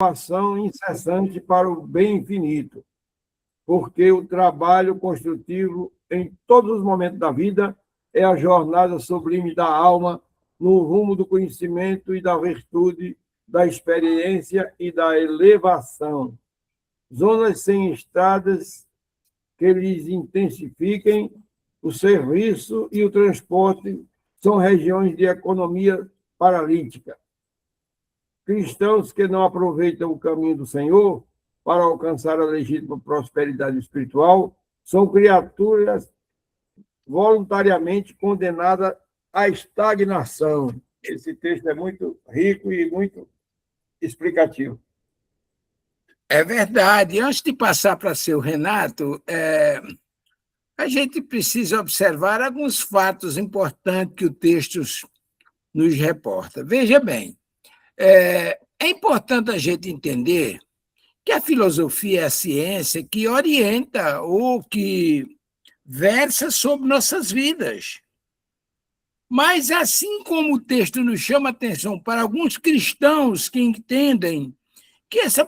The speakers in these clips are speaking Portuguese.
ação incessante para o bem infinito, porque o trabalho construtivo em todos os momentos da vida é a jornada sublime da alma no rumo do conhecimento e da virtude, da experiência e da elevação. Zonas sem estradas que lhes intensifiquem o serviço e o transporte são regiões de economia paralítica. Cristãos que não aproveitam o caminho do Senhor para alcançar a legítima prosperidade espiritual são criaturas voluntariamente condenadas à estagnação. Esse texto é muito rico e muito explicativo. É verdade. Antes de passar para seu Renato, a gente precisa observar alguns fatos importantes que o texto nos reporta. Veja bem, é importante a gente entender que a filosofia é a ciência que orienta ou que versa sobre nossas vidas. Mas, assim como o texto nos chama atenção para alguns cristãos que entendem que essa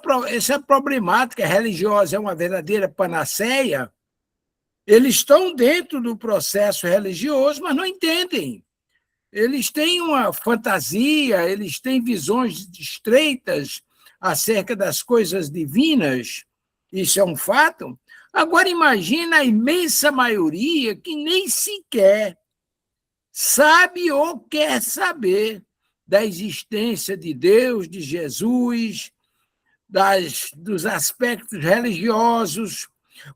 problemática religiosa é uma verdadeira panaceia, eles estão dentro do processo religioso, mas não entendem. Eles têm uma fantasia, eles têm visões estreitas acerca das coisas divinas, isso é um fato. Agora, imagina a imensa maioria que nem sequer sabe ou quer saber da existência de Deus, de Jesus, dos aspectos religiosos,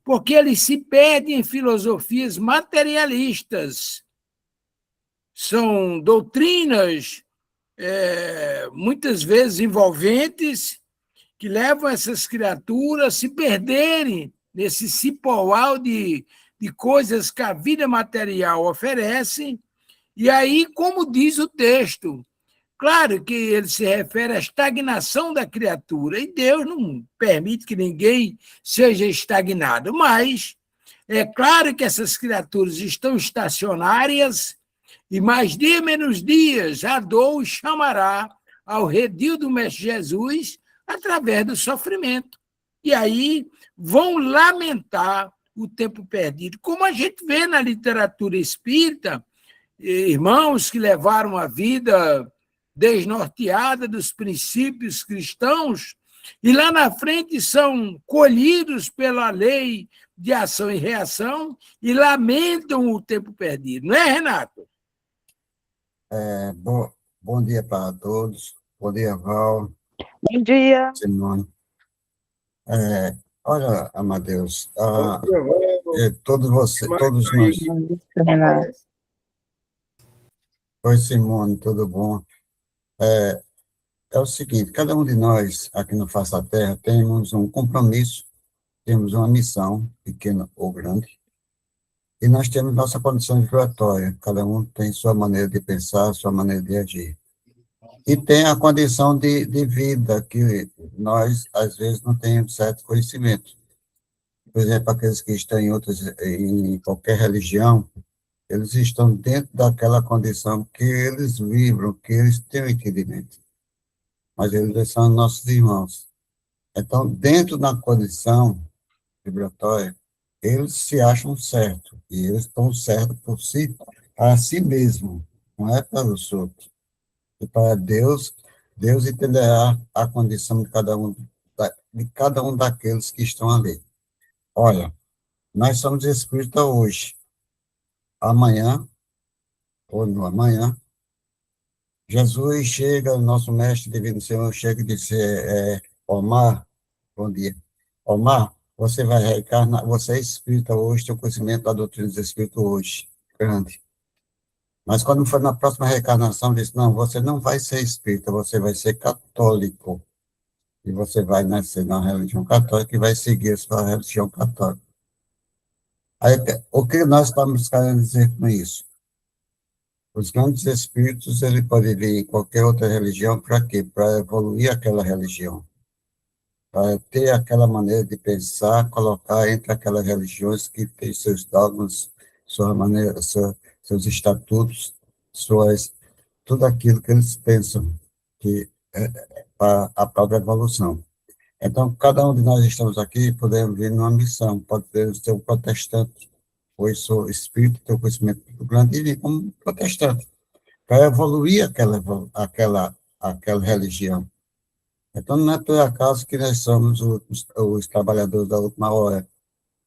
porque eles se perdem em filosofias materialistas. São doutrinas, muitas vezes envolventes, que levam essas criaturas a se perderem nesse cipoal de coisas que a vida material oferece. E aí, como diz o texto, claro que ele se refere à estagnação da criatura, e Deus não permite que ninguém seja estagnado, mas é claro que essas criaturas estão estacionárias e mais dia menos dias a dor os chamará ao redil do Mestre Jesus através do sofrimento. E aí vão lamentar o tempo perdido. Como a gente vê na literatura espírita, irmãos que levaram a vida desnorteada dos princípios cristãos e lá na frente são colhidos pela lei de ação e reação e lamentam o tempo perdido. Não é, Renato? Bom dia para todos. Bom dia, Val. Bom dia. Simone. Olha, Amadeus, todos nós... Oi, Simone, tudo bom? É o seguinte, cada um de nós, aqui no Face da Terra, temos um compromisso, temos uma missão, pequena ou grande, e nós temos nossa condição vibratória, cada um tem sua maneira de pensar, sua maneira de agir. E tem a condição de vida, que nós, às vezes, não temos certo conhecimento. Por exemplo, aqueles que estão em qualquer religião, eles estão dentro daquela condição que eles vibram, que eles têm o entendimento. Mas eles são nossos irmãos. Então, dentro da condição vibratória, eles se acham certos, e eles estão certos por si, a si mesmo, não é para os outros. E para Deus, Deus entenderá a condição de cada um daqueles que estão ali. Olha, nós somos espíritas hoje. Amanhã, ou no amanhã, Jesus chega, nosso mestre divino Senhor chega e diz, Omar, bom dia. Omar, você vai reencarnar, você é espírita hoje, tem o conhecimento da doutrina dos espíritos hoje, grande. Mas quando for na próxima reencarnação, diz, não, você não vai ser espírita, você vai ser católico. E você vai nascer na religião católica e vai seguir a sua religião católica. Aí, o que nós estamos querendo dizer com isso? Os grandes espíritos, ele pode vir em qualquer outra religião, para quê? Para evoluir aquela religião. Para ter aquela maneira de pensar, colocar entre aquelas religiões que têm seus dogmas, sua maneira, seus estatutos, tudo aquilo que eles pensam que é para a própria evolução. Então, cada um de nós estamos aqui, podemos vir numa missão, pode ser um protestante, pois sou espírito, tenho conhecimento muito grande, e vir como protestante, para evoluir aquela religião. Então, não é por acaso que nós somos os trabalhadores da última hora,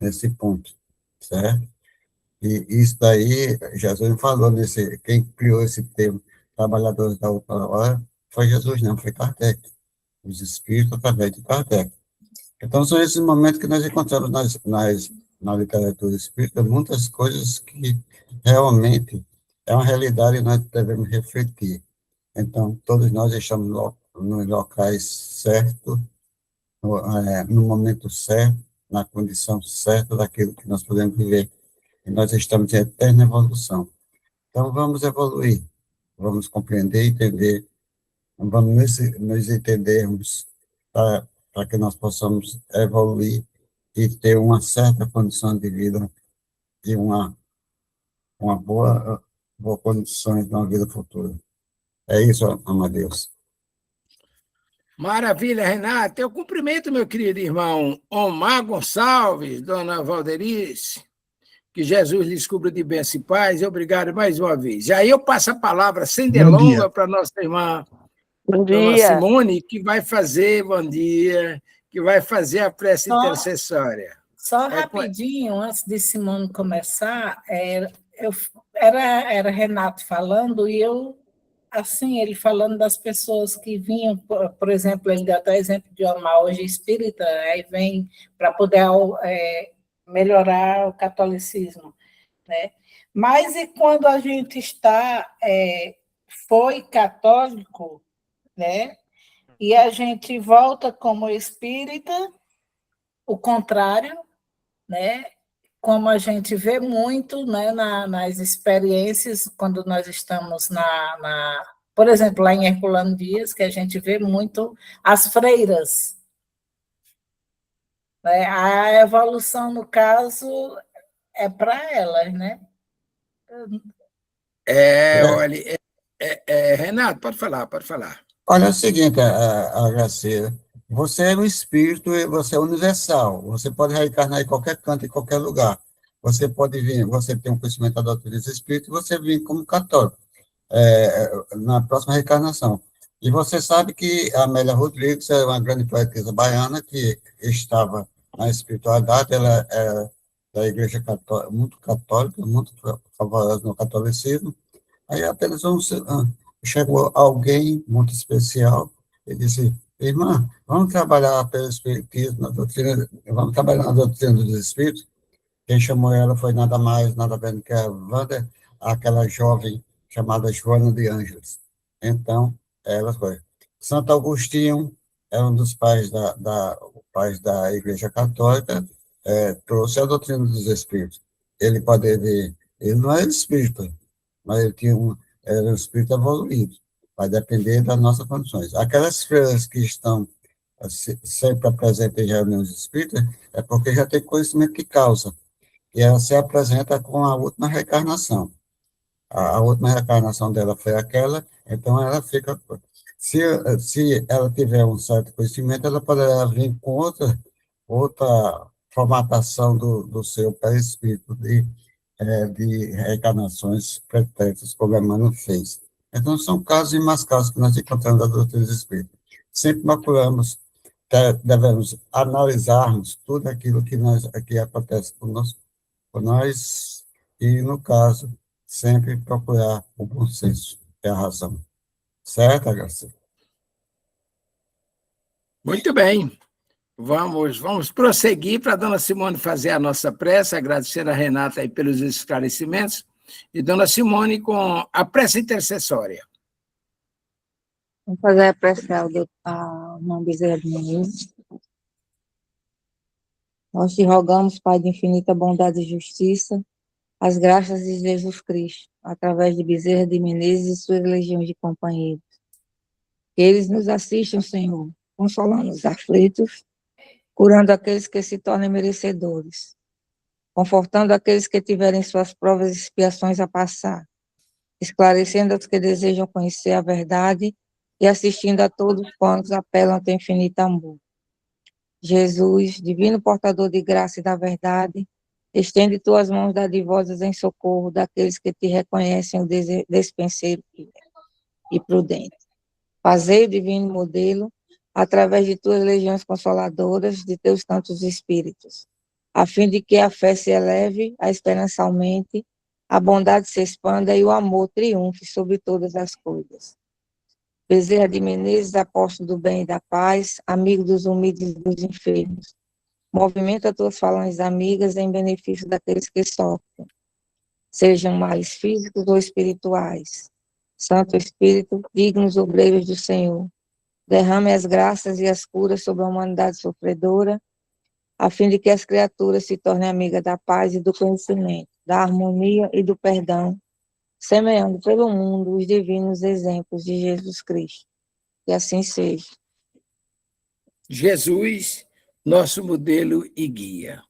nesse ponto, certo? E isso daí, Jesus falou quem criou esse termo, trabalhadores da última hora, foi Jesus, não, foi Kardec, os espíritos através de Kardec. Então, são esses momentos que nós encontramos na literatura espírita, muitas coisas que realmente é uma realidade e nós devemos refletir. Então, todos nós estamos nos locais certos, no momento certo, na condição certa daquilo que nós podemos viver. E nós estamos em eterna evolução. Então, vamos evoluir, vamos compreender, entender, vamos nos entendermos para que nós possamos evoluir e ter uma certa condição de vida e uma boa condição de uma vida futura. É isso, Amadeus. Maravilha, Renata. Eu cumprimento meu querido irmão Omar Gonçalves, dona Valderice, que Jesus lhes cubra de bênção e paz, e obrigado mais uma vez. E aí eu passo a palavra, sem delonga, para nossa irmã Bom dona dia. Simone, que vai fazer, bom dia, que vai fazer a prece intercessória. Só rapidinho, antes de Simone começar, era Renato falando, e assim, ele falando das pessoas que vinham, por exemplo, ele deu até exemplo de Omar, hoje espírita, aí vem para poder melhorar o catolicismo, né? Mas e quando a gente foi católico, né? E a gente volta como espírita, o contrário, né? Como a gente vê muito, né, nas experiências, quando nós estamos por exemplo, lá em Herculano Dias, que a gente vê muito as freiras. Né? A evolução, no caso, é para elas, né? Olha, Renato, pode falar, pode falar. Olha, é o seguinte, a Graceira, você é um espírito e você é universal, você pode reencarnar em qualquer canto, em qualquer lugar. Você pode vir, você tem um conhecimento da doutrina dos espíritos, e você vem como católico, na próxima reencarnação. E você sabe que a Amélia Rodrigues é uma grande poetisa baiana que estava na espiritualidade, ela é da Igreja Católica, muito famosa no catolicismo. Aí apenas chegou alguém muito especial e disse: irmã, vamos trabalhar pelo espiritismo, vamos trabalhar na doutrina dos espíritos. Quem chamou ela foi nada mais, nada menos que a Wanda, aquela jovem chamada Joana de Ângeles. Então, ela foi. Santo Agostinho é um dos pais da Igreja Católica, trouxe a doutrina dos espíritos. Ele não é espírita, mas ele era um espírito evoluído. Vai depender das nossas condições. Aquelas freiras que estão sempre presentes em reuniões espíritas é porque já tem conhecimento que causa. E ela se apresenta com a última reencarnação. A última reencarnação dela foi aquela, então ela fica. Se ela tiver um certo conhecimento, ela poderá vir com outra formatação do seu perispírito, de reencarnações pretéritas, como Emmanuel fez. Então, são casos e mais casos que nós encontramos da doutrina do Espírito. Sempre devemos analisarmos tudo aquilo que acontece por nós e, no caso, sempre procurar o bom senso, que é a razão. Certo, Garcia? Muito bem. Vamos prosseguir para a dona Simone fazer a nossa prece, agradecer a Renata aí pelos esclarecimentos, e dona Simone com a prece intercessória. Vamos fazer a prece ao irmão Bezerra de Menezes. Nós te rogamos, Pai de infinita bondade e justiça, as graças de Jesus Cristo, através de Bezerra de Menezes e suas legiões de companheiros. Que eles nos assistam, Senhor, consolando os aflitos, curando aqueles que se tornem merecedores, confortando aqueles que tiverem suas provas e expiações a passar, esclarecendo os que desejam conhecer a verdade e assistindo a todos quantos apelam ao teu infinito amor. Jesus, divino portador de graça e da verdade, estende tuas mãos dadivosas em socorro daqueles que te reconhecem o despenseiro e prudente. Fazei o divino modelo, através de tuas legiões consoladoras, de teus santos espíritos, a fim de que a fé se eleve, a esperança aumente, a bondade se expanda e o amor triunfe sobre todas as coisas. Bezerra de Menezes, apóstolo do bem e da paz, amigo dos humildes e dos enfermos, movimenta tuas falanges amigas em benefício daqueles que sofrem, sejam males físicos ou espirituais. Santo Espírito, dignos obreiros do Senhor, derrame as graças e as curas sobre a humanidade sofredora, a fim de que as criaturas se tornem amigas da paz e do conhecimento, da harmonia e do perdão, semeando pelo mundo os divinos exemplos de Jesus Cristo. Que assim seja. Jesus, nosso modelo e guia.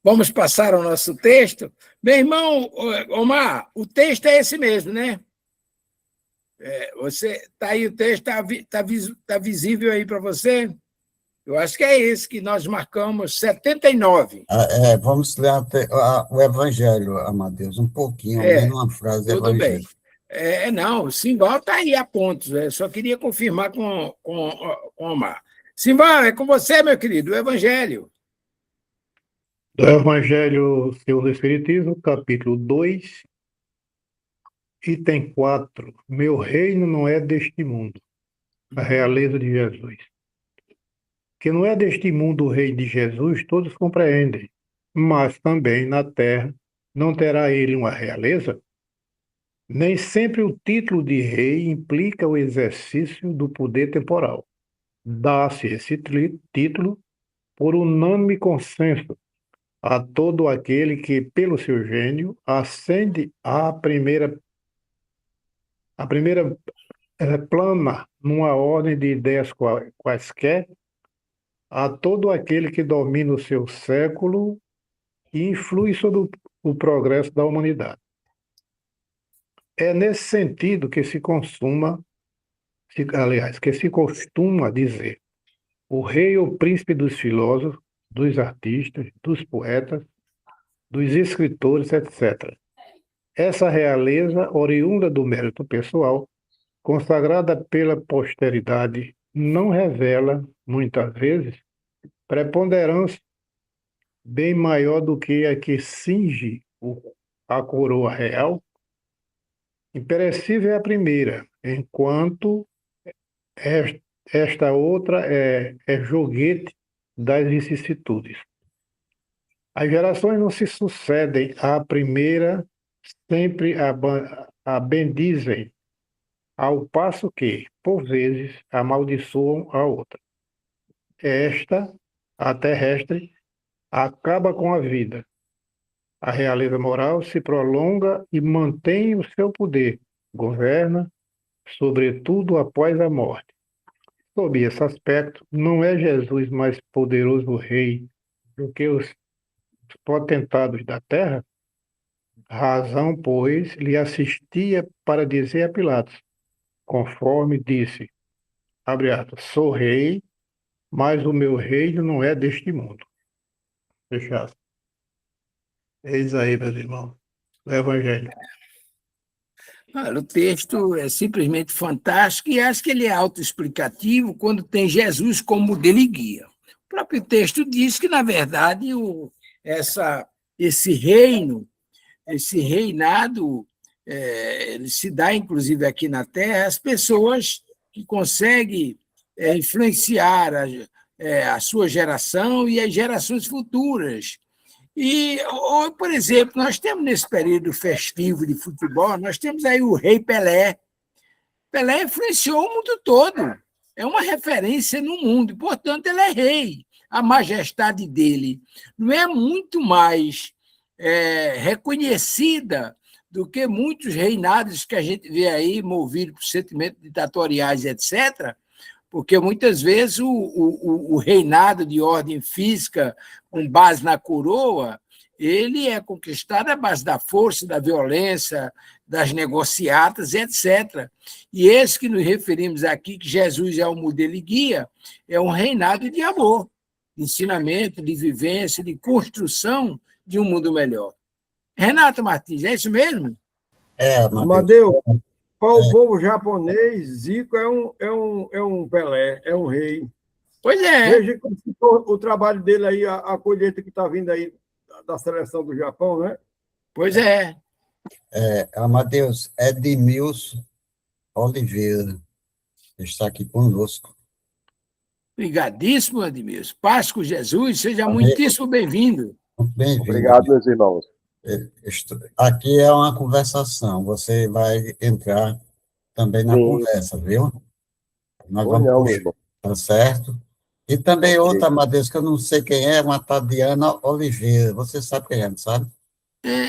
Vamos passar ao nosso texto? Meu irmão, Omar, o texto é esse mesmo, né? Você tá aí, o texto está visível aí para você? Eu acho que é esse que nós marcamos, 79. Vamos ler o Evangelho, Amadeus, um pouquinho, ao menos uma frase do Tudo Evangelho. bem. Não, Simval está aí a pontos. Só queria confirmar com o Omar. Simval, é com você, meu querido, o Evangelho. Do Evangelho segundo o Espiritismo, capítulo 2, item 4. Meu reino não é deste mundo. A realeza de Jesus. Que não é deste mundo o reino de Jesus, todos compreendem. Mas também na terra não terá ele uma realeza? Nem sempre o título de rei implica o exercício do poder temporal. Dá-se esse título por unânime consenso a todo aquele que, pelo seu gênio, ascende à primeira plana numa ordem de ideias quaisquer, a todo aquele que domina o seu século e influi sobre o progresso da humanidade. É nesse sentido que se costuma dizer: o rei ou príncipe dos filósofos, dos artistas, dos poetas, dos escritores, etc. Essa realeza, oriunda do mérito pessoal, consagrada pela posteridade, não revela, muitas vezes, preponderância bem maior do que a que cinge a coroa real. Imperecível é a primeira, enquanto esta outra é joguete das vicissitudes. As gerações não se sucedem, a primeira sempre a bendizem, ao passo que, por vezes, amaldiçoam a outra. Esta, a terrestre, acaba com a vida. A realeza moral se prolonga e mantém o seu poder, governa, sobretudo após a morte. Sob esse aspecto, não é Jesus mais poderoso rei do que os potentados da terra? Razão, pois, lhe assistia para dizer a Pilatos, conforme disse, abre aspas, sou rei, mas o meu reino não é deste mundo. Fecha aspas. Eis aí, meus irmãos, o Evangelho. O texto é simplesmente fantástico e acho que ele é autoexplicativo quando tem Jesus como modelo e guia. O próprio texto diz que, na verdade, esse reinado, ele se dá, inclusive, aqui na Terra, às pessoas que conseguem influenciar a sua geração e as gerações futuras. Por exemplo, nós temos nesse período festivo de futebol, nós temos aí o Rei Pelé. Pelé influenciou o mundo todo, é uma referência no mundo, portanto, ele é rei. A majestade dele não é muito mais reconhecida do que muitos reinados que a gente vê aí, movidos por sentimentos ditatoriais, etc., porque muitas vezes o reinado de ordem física, com base na coroa, ele é conquistado à base da força, da violência, das negociatas, etc. E esse que nos referimos aqui, que Jesus é o modelo e guia, é um reinado de amor. de ensinamento, de vivência, de construção de um mundo melhor. Renato Martins, é isso mesmo? Amadeu, para o povo japonês, Zico é um Pelé, é um rei. Pois é. Veja como ficou o trabalho dele aí, a colheita que está vindo aí da seleção do Japão, né? Pois é. Amadeus, Edmilson Oliveira está aqui conosco. Obrigadíssimo, Edmilson. Paz com Jesus, seja muitíssimo bem-vindo. Muito bem-vindo. Obrigado, meus irmãos. Aqui é uma conversação, você vai entrar também na Sim. conversa, viu? Nós Ou vamos não, puxar, meu irmão. tá certo? E também Ok. outra, Amadeus, que eu não sei quem é, uma Tadiana Oliveira. Você sabe quem é, não sabe?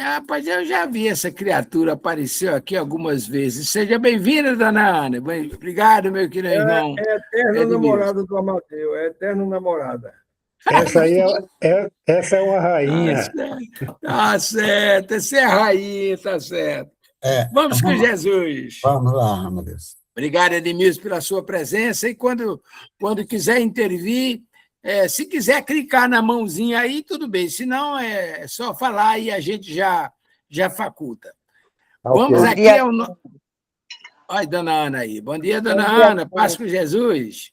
Rapaz, eu já vi essa criatura, apareceu aqui algumas vezes. Seja bem-vinda, dona Ana. Obrigado, meu querido irmão. É a eterna Edmilson. namorada do Amadeu, é a eterna namorada. Essa aí essa é uma rainha. Tá certo, essa é a rainha, tá certo. Vamos com Jesus. Vamos lá, Amadeus. Obrigado, Edmilson, pela sua presença. E quando quiser intervir, se quiser clicar na mãozinha aí, tudo bem. Se não, é só falar e a gente já faculta. Ok. Vamos Bom aqui dia. ao... Olha, dona Ana aí. Bom dia, dona Bom dia, Ana. Paz com Jesus.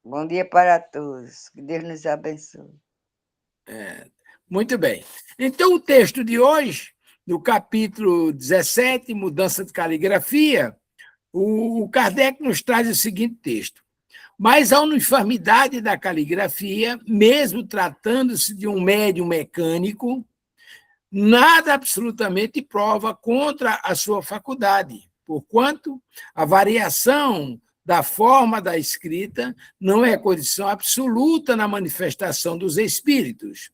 Bom dia para todos. Que Deus nos abençoe. Muito bem. Então, o texto de hoje, no capítulo 17, Mudança de Caligrafia, o Kardec nos traz o seguinte texto. Mas a uniformidade da caligrafia, mesmo tratando-se de um médium mecânico, nada absolutamente prova contra a sua faculdade, porquanto a variação da forma da escrita não é condição absoluta na manifestação dos espíritos.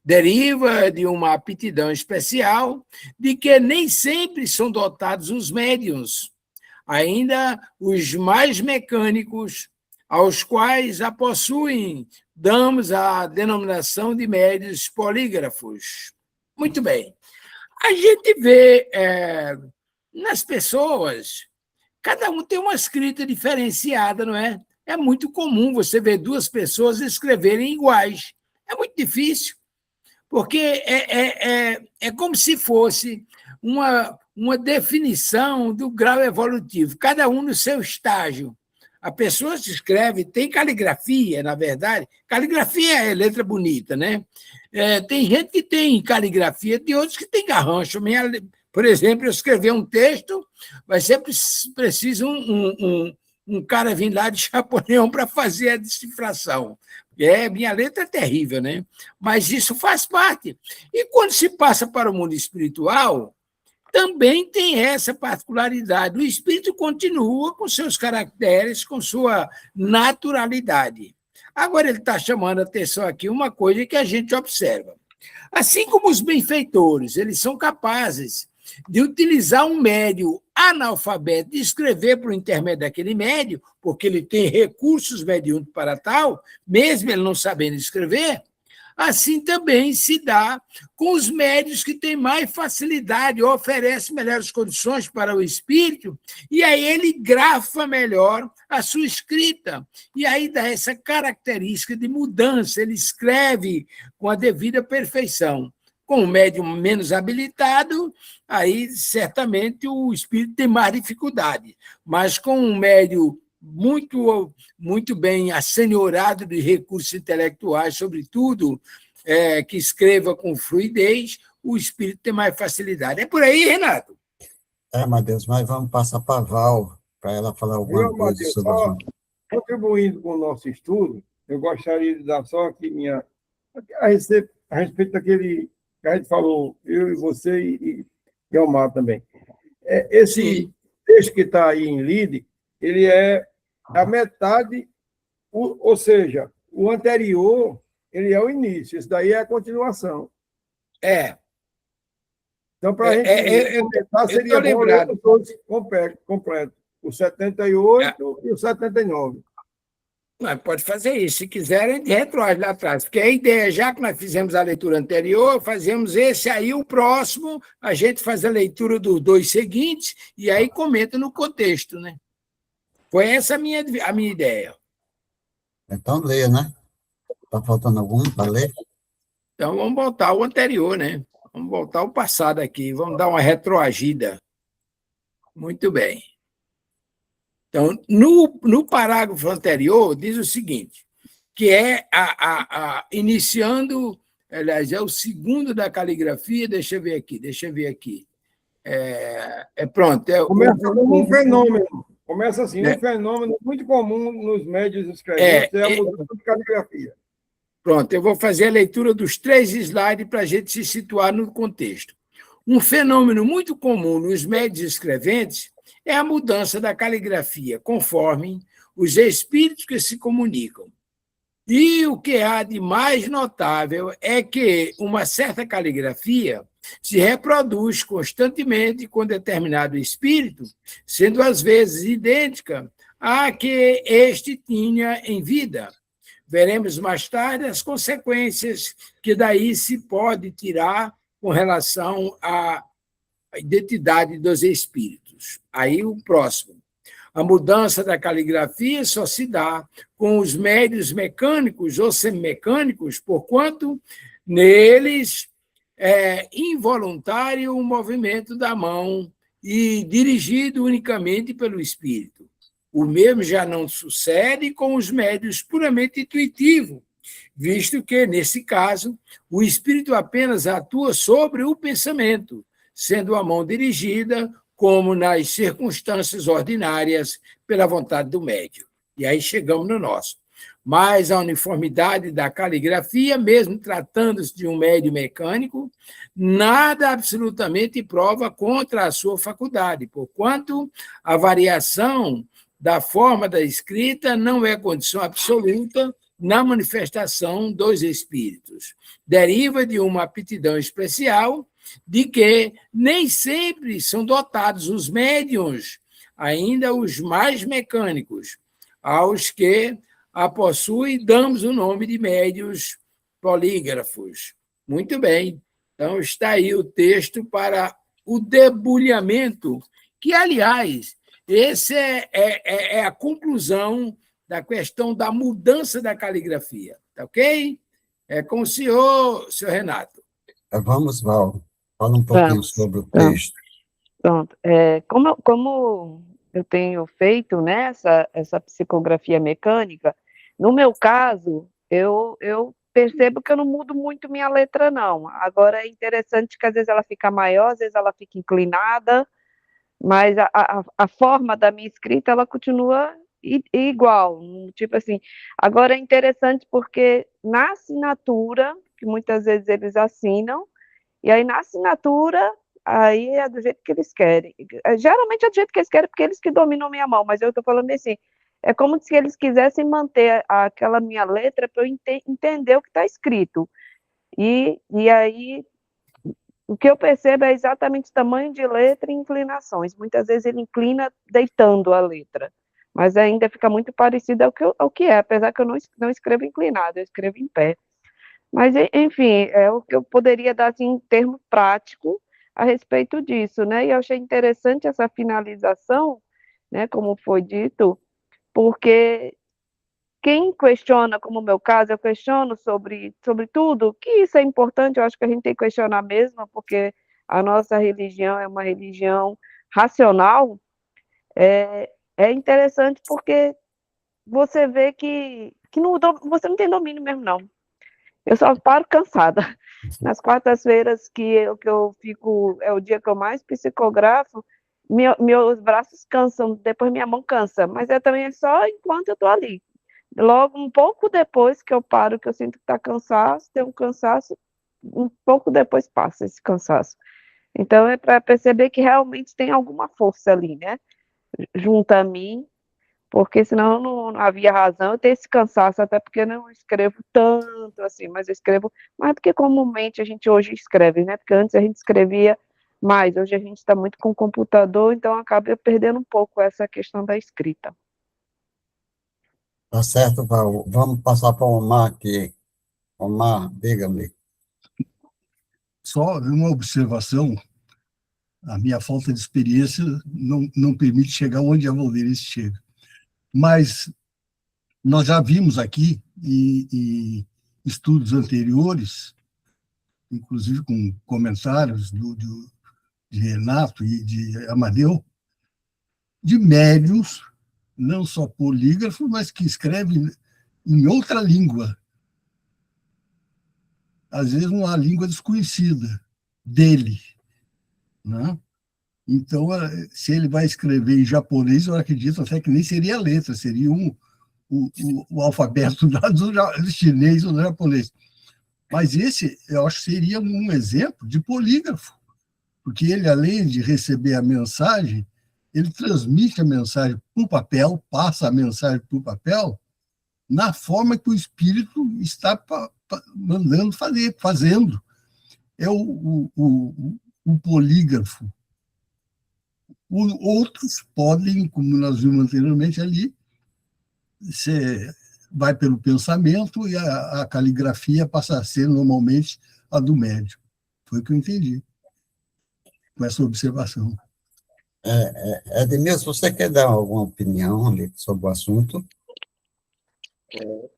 Deriva de uma aptidão especial de que nem sempre são dotados os médiuns, ainda os mais mecânicos, aos quais a possuem, damos a denominação de médiuns polígrafos. Muito bem. A gente vê nas pessoas, cada um tem uma escrita diferenciada, não é? É muito comum você ver duas pessoas escreverem iguais. É muito difícil, porque é como se fosse uma definição do grau evolutivo, cada um no seu estágio. A pessoa se escreve, tem caligrafia, na verdade. Caligrafia é letra bonita, né? Tem gente que tem caligrafia, tem outros que tem garrancho. Por exemplo, eu escrever um texto, vai ser preciso um cara vir lá de Chapolião para fazer a decifração. Minha letra é terrível, né? Mas isso faz parte. E quando se passa para o mundo espiritual, também tem essa particularidade. O espírito continua com seus caracteres, com sua naturalidade. Agora, ele está chamando a atenção aqui uma coisa que a gente observa. Assim como os benfeitores, eles são capazes de utilizar um médio analfabeto e escrever por intermédio daquele médio, porque ele tem recursos mediúnicos para tal, mesmo ele não sabendo escrever, assim também se dá com os médios que têm mais facilidade, oferecem melhores condições para o espírito, e aí ele grafa melhor a sua escrita. E aí dá essa característica de mudança, ele escreve com a devida perfeição. Com o médium menos habilitado, aí certamente o espírito tem mais dificuldade, mas com um médium muito bem assenhorado de recursos intelectuais, sobretudo, que escreva com fluidez, o espírito tem mais facilidade. É por aí, Renato? Amadeus, mas vamos passar para a Val, para ela falar alguma coisa Amadeu, sobre só o... contribuindo com o nosso estudo, eu gostaria de dar só aqui a respeito daquele que a gente falou, eu e você e Omar também. Esse texto que está aí em Lide, ele é a metade, ou seja, o anterior, ele é o início, esse daí é a continuação. Então, para a gente comentar, seria bom ler todos completo, o 78 e o 79. Mas pode fazer isso, se quiserem, a gente retroage lá atrás, porque a ideia, já que nós fizemos a leitura anterior, fazemos esse aí, o próximo, a gente faz a leitura dos dois seguintes, e aí comenta no contexto, né? Foi essa a minha ideia. Então, leia, né? Está faltando algum para ler? Então, vamos voltar ao anterior, né? Vamos voltar ao passado aqui, vamos dar uma retroagida. Muito bem. Então, no parágrafo anterior, diz o seguinte, que é iniciando, aliás, é o segundo da caligrafia, deixa eu ver aqui. Pronto. Começa como um fenômeno. Começa assim, um fenômeno muito comum nos médios escreventes é a mudança de caligrafia. Pronto, eu vou fazer a leitura dos 3 slides para a gente se situar no contexto. Um fenômeno muito comum nos médios escreventes é a mudança da caligrafia, conforme os espíritos que se comunicam. E o que há de mais notável é que uma certa caligrafia se reproduz constantemente com determinado espírito, sendo às vezes idêntica à que este tinha em vida. Veremos mais tarde as consequências que daí se pode tirar com relação à identidade dos espíritos. Aí o próximo. A mudança da caligrafia só se dá com os médios mecânicos ou semimecânicos, porquanto neles é involuntário o movimento da mão e dirigido unicamente pelo espírito. O mesmo já não sucede com os médios puramente intuitivos, visto que, nesse caso, o espírito apenas atua sobre o pensamento, sendo a mão dirigida, como nas circunstâncias ordinárias, pela vontade do médium. E aí chegamos no nosso. Mas a uniformidade da caligrafia, mesmo tratando-se de um médium mecânico, nada absolutamente prova contra a sua faculdade, porquanto a variação da forma da escrita não é condição absoluta na manifestação dos espíritos. Deriva de uma aptidão especial de que nem sempre são dotados os médiuns, ainda os mais mecânicos, aos que a possuem, damos o nome de médiuns polígrafos. Muito bem. Então, está aí o texto para o debulhamento, que, aliás, essa é a conclusão da questão da mudança da caligrafia. Tá ok? É com o senhor Renato. Vamos, Val. Fala um pouquinho sobre o texto. Pronto. Como eu tenho feito, né, essa psicografia mecânica, no meu caso, eu percebo que eu não mudo muito minha letra, não. Agora, é interessante que às vezes ela fica maior, às vezes ela fica inclinada, mas a forma da minha escrita, ela continua igual, tipo assim. Agora, é interessante porque na assinatura, que muitas vezes eles assinam, e aí na assinatura, aí é do jeito que eles querem. Geralmente é do jeito que eles querem, porque eles que dominam minha mão, mas eu estou falando assim, é como se eles quisessem manter aquela minha letra para eu entender o que está escrito. E aí, o que eu percebo é exatamente o tamanho de letra e inclinações. Muitas vezes ele inclina deitando a letra, mas ainda fica muito parecido ao que é, apesar que eu não escrevo inclinado, eu escrevo em pé. Mas, enfim, é o que eu poderia dar assim, em termo prático a respeito disso, né? E eu achei interessante essa finalização, né, como foi dito, porque quem questiona, como o meu caso, eu questiono sobre tudo, que isso é importante, eu acho que a gente tem que questionar mesmo, porque a nossa religião é uma religião racional, é interessante porque você vê que você não tem domínio mesmo, não. Eu só paro cansada. Nas quartas-feiras que eu fico, é o dia que eu mais psicografo, meus braços cansam, depois minha mão cansa, mas também só enquanto eu estou ali. Logo, um pouco depois que eu paro, que eu sinto que está cansaço, tem um cansaço, um pouco depois passa esse cansaço. Então, é para perceber que realmente tem alguma força ali, né? Junto a mim, porque senão não havia razão eu ter esse cansaço, até porque eu não escrevo tanto assim, mas eu escrevo mais do que comumente a gente hoje escreve, né? Porque antes a gente escrevia mais, hoje a gente está muito com o computador, então acaba perdendo um pouco essa questão da escrita. Tá certo, Val. Vamos passar para o Omar aqui. Omar, diga-me. Só uma observação, a minha falta de experiência não permite chegar onde a Valdeirice chega. Mas nós já vimos aqui, e estudos anteriores, inclusive com comentários de Renato e de Amadeu, de médiuns, não só polígrafos, mas que escrevem em outra língua, às vezes uma língua desconhecida dele, né? Então, se ele vai escrever em japonês, eu acredito até que nem seria a letra, seria o alfabeto do chinês ou do japonês. Mas esse, eu acho que seria um exemplo de polígrafo, porque ele, além de receber a mensagem, ele transmite a mensagem para o papel, passa a mensagem para o papel, na forma que o espírito está mandando fazendo. É o polígrafo. Outros podem, como nós vimos anteriormente ali, você vai pelo pensamento e a caligrafia passa a ser normalmente a do médium. Foi o que eu entendi com essa observação. Edmilson, você quer dar alguma opinião ali sobre o assunto? É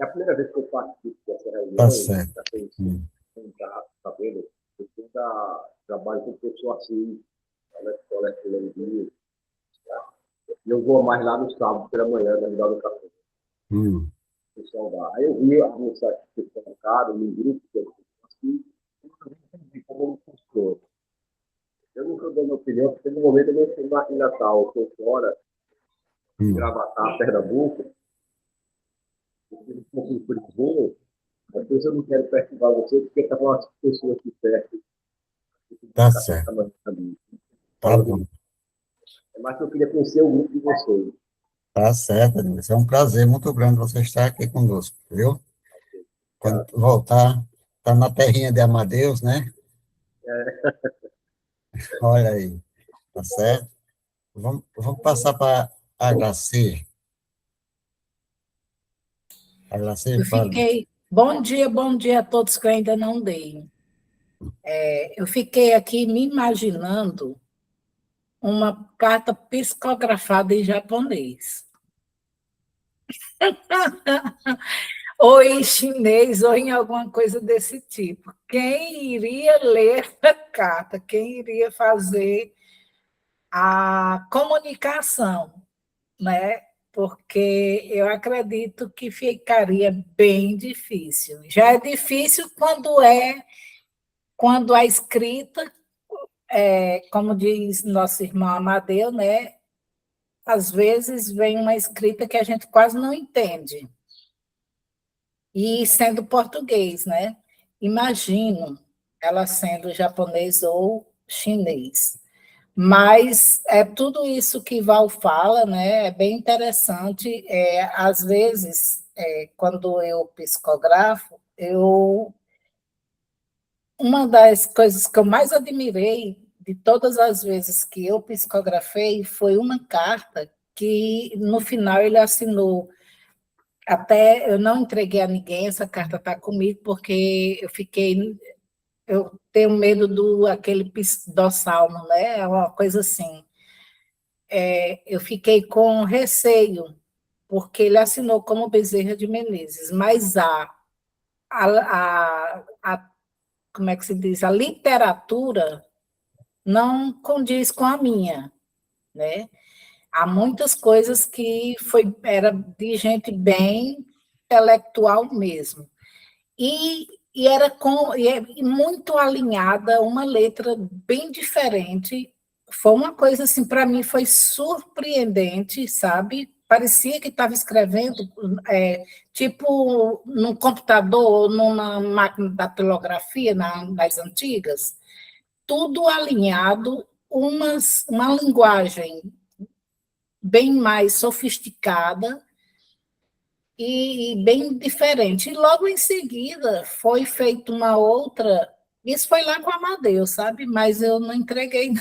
a primeira vez que eu participo dessa reunião. Tá certo. Tá sabendo? Eu trabalho com o professor Assis, na escola de e eu vou mais lá no sábado pela manhã, na Unidade do Café. Aí eu vi a mensagem que foi colocada no grupo que eu assim, como ele funciona. Eu nunca dou minha opinião, porque no momento eu estou em Natal, eu estou fora, em Gravatá, Pernambuco, eu consigo por Lisboa, depois eu não quero perturbar você, porque está com as pessoas aqui perto. Tá certo. Tá bom. Mas eu queria conhecer o grupo de vocês. Tá certo, Edmilson. É um prazer muito grande você estar aqui conosco, viu? Quando voltar, tá na terrinha de Amadeus, né? Olha aí, tá certo? Vamos passar para HC. HC, fala. Bom dia a todos que eu ainda não dei. Eu fiquei aqui me imaginando uma carta psicografada em japonês. Ou em chinês, ou em alguma coisa desse tipo. Quem iria ler a carta? Quem iria fazer a comunicação, né? Porque eu acredito que ficaria bem difícil. Já é difícil quando a escrita, como diz nosso irmão Amadeu, né? Às vezes vem uma escrita que a gente quase não entende. E sendo português, né? Imagino ela sendo japonês ou chinês. Mas tudo isso que Val fala, né? É bem interessante. Às vezes, quando eu psicografo, uma das coisas que eu mais admirei de todas as vezes que eu psicografei foi uma carta que, no final, ele assinou. Até eu não entreguei a ninguém, essa carta está comigo, porque eu tenho medo aquele pseudo-salmo, né? É uma coisa assim. Eu fiquei com receio, porque ele assinou como Bezerra de Menezes, mas como é que se diz? A literatura não condiz com a minha, né? Há muitas coisas que era de gente bem intelectual mesmo. E é muito alinhada, uma letra bem diferente. Foi uma coisa assim, para mim foi surpreendente, sabe? Parecia que estava escrevendo tipo num computador ou numa máquina da datilografia nas antigas, tudo alinhado, uma linguagem bem mais sofisticada e bem diferente. E logo em seguida foi feita uma outra. Isso foi lá com o Amadeu, sabe? Mas eu não entreguei.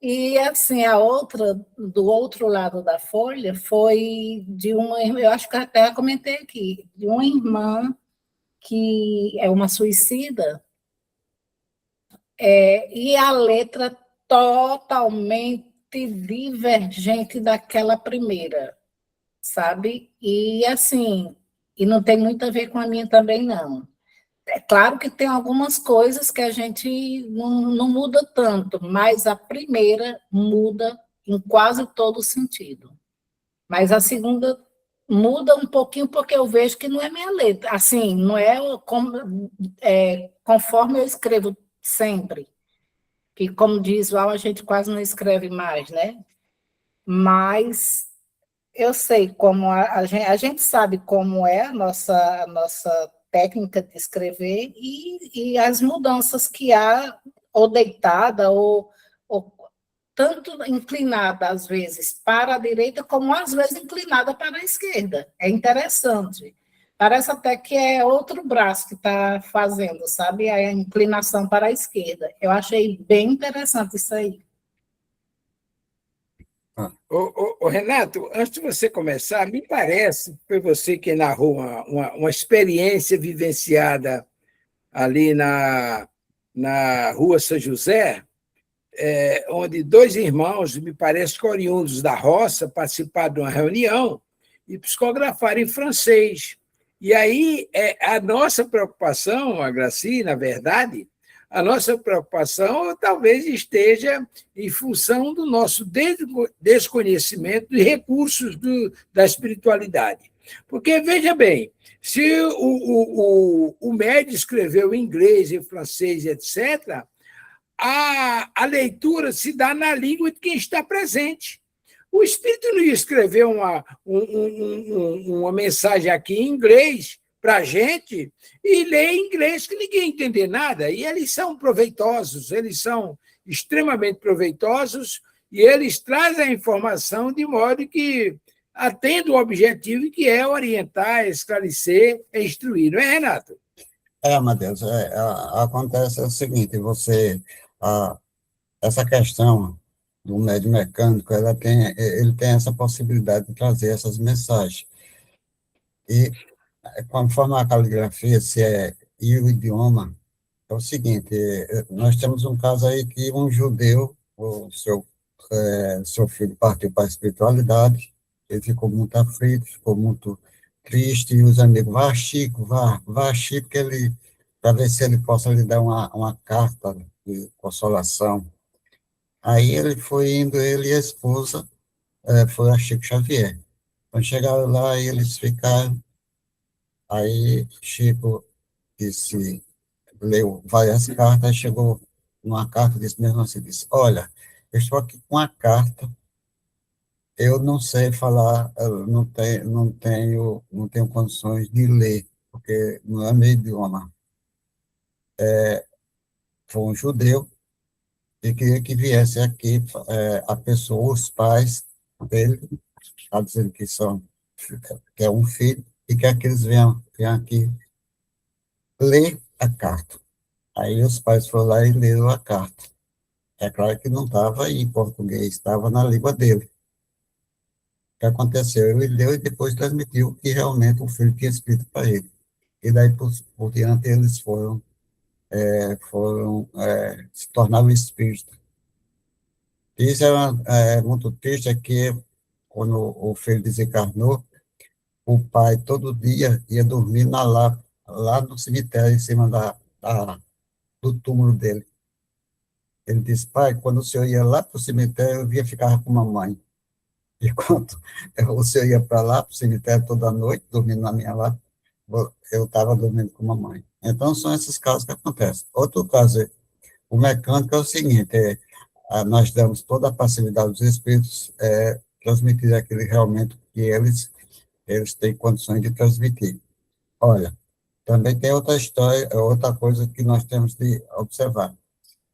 E assim, a outra, do outro lado da folha, foi de uma irmã, eu acho que até comentei aqui, de uma irmã que é uma suicida, e a letra totalmente divergente daquela primeira, sabe? E assim, e não tem muito a ver com a minha também, não. É claro que tem algumas coisas que a gente não muda tanto, mas a primeira muda em quase todo sentido. Mas a segunda muda um pouquinho porque eu vejo que não é minha letra. Assim, não é, conforme eu escrevo sempre, que, como diz Val, a gente quase não escreve mais, né? Mas eu sei como a gente sabe como é a nossa técnica de escrever e as mudanças que há, ou deitada, ou tanto inclinada, às vezes, para a direita, como às vezes inclinada para a esquerda. É interessante. Parece até que é outro braço que está fazendo, sabe? A inclinação para a esquerda. Eu achei bem interessante isso aí. Renato, antes de você começar, me parece, foi você que narrou uma experiência vivenciada ali na Rua São José, onde dois irmãos, me parece que oriundos da roça, participaram de uma reunião e psicografaram em francês. E aí, a nossa preocupação, a Graci, na verdade, a nossa preocupação talvez esteja em função do nosso desconhecimento de recursos da espiritualidade. Porque, veja bem, se o médio escreveu em inglês, em francês, etc., a leitura se dá na língua de quem está presente. O espírito não ia escrever uma mensagem aqui em inglês para a gente e ler em inglês que ninguém entender nada. E eles são proveitosos, eles são extremamente proveitosos e eles trazem a informação de modo que atende o objetivo que é orientar, esclarecer e instruir. Não é, Renato? Amadeus, acontece o seguinte, essa questão do médio mecânico, ele tem essa possibilidade de trazer essas mensagens. E, conforme a caligrafia, e o idioma, é o seguinte, nós temos um caso aí que um judeu, seu filho partiu para a espiritualidade, ele ficou muito aflito, ficou muito triste, e os amigos, vá, Chico, para ver se ele possa lhe dar uma carta de consolação. Aí ele foi indo, ele e a esposa, foi a Chico Xavier. Quando chegaram lá, eles ficaram, aí Chico disse, leu várias cartas, chegou numa carta, disse mesmo assim, disse, olha, eu estou aqui com uma carta, eu não sei falar, eu não tenho condições de ler, porque não é meu idioma. Foi um judeu e queria que viesse aqui a pessoa, os pais dele, está dizendo que é um filho, e quer que eles venham aqui ler a carta. Aí os pais foram lá e leram a carta. É claro que não estava em português, estava na língua dele. O que aconteceu? Ele leu e depois transmitiu o que realmente o filho tinha escrito para ele. E daí, por diante, eles se tornaram espíritos. Isso é muito triste, é que quando o filho desencarnou, o pai todo dia ia dormir lá no cemitério, em cima do túmulo dele. Ele disse, pai, quando o senhor ia lá para o cemitério, eu via ficar com a mamãe. E quando o senhor ia para lá, para o cemitério toda noite, dormindo na minha lá, eu estava dormindo com a mamãe. Então, são esses casos que acontecem. Outro caso, o mecânico é o seguinte, nós damos toda a passividade dos espíritos, transmitir aquilo realmente que eles têm condições de transmitir. Olha, também tem outra história, outra coisa que nós temos de observar.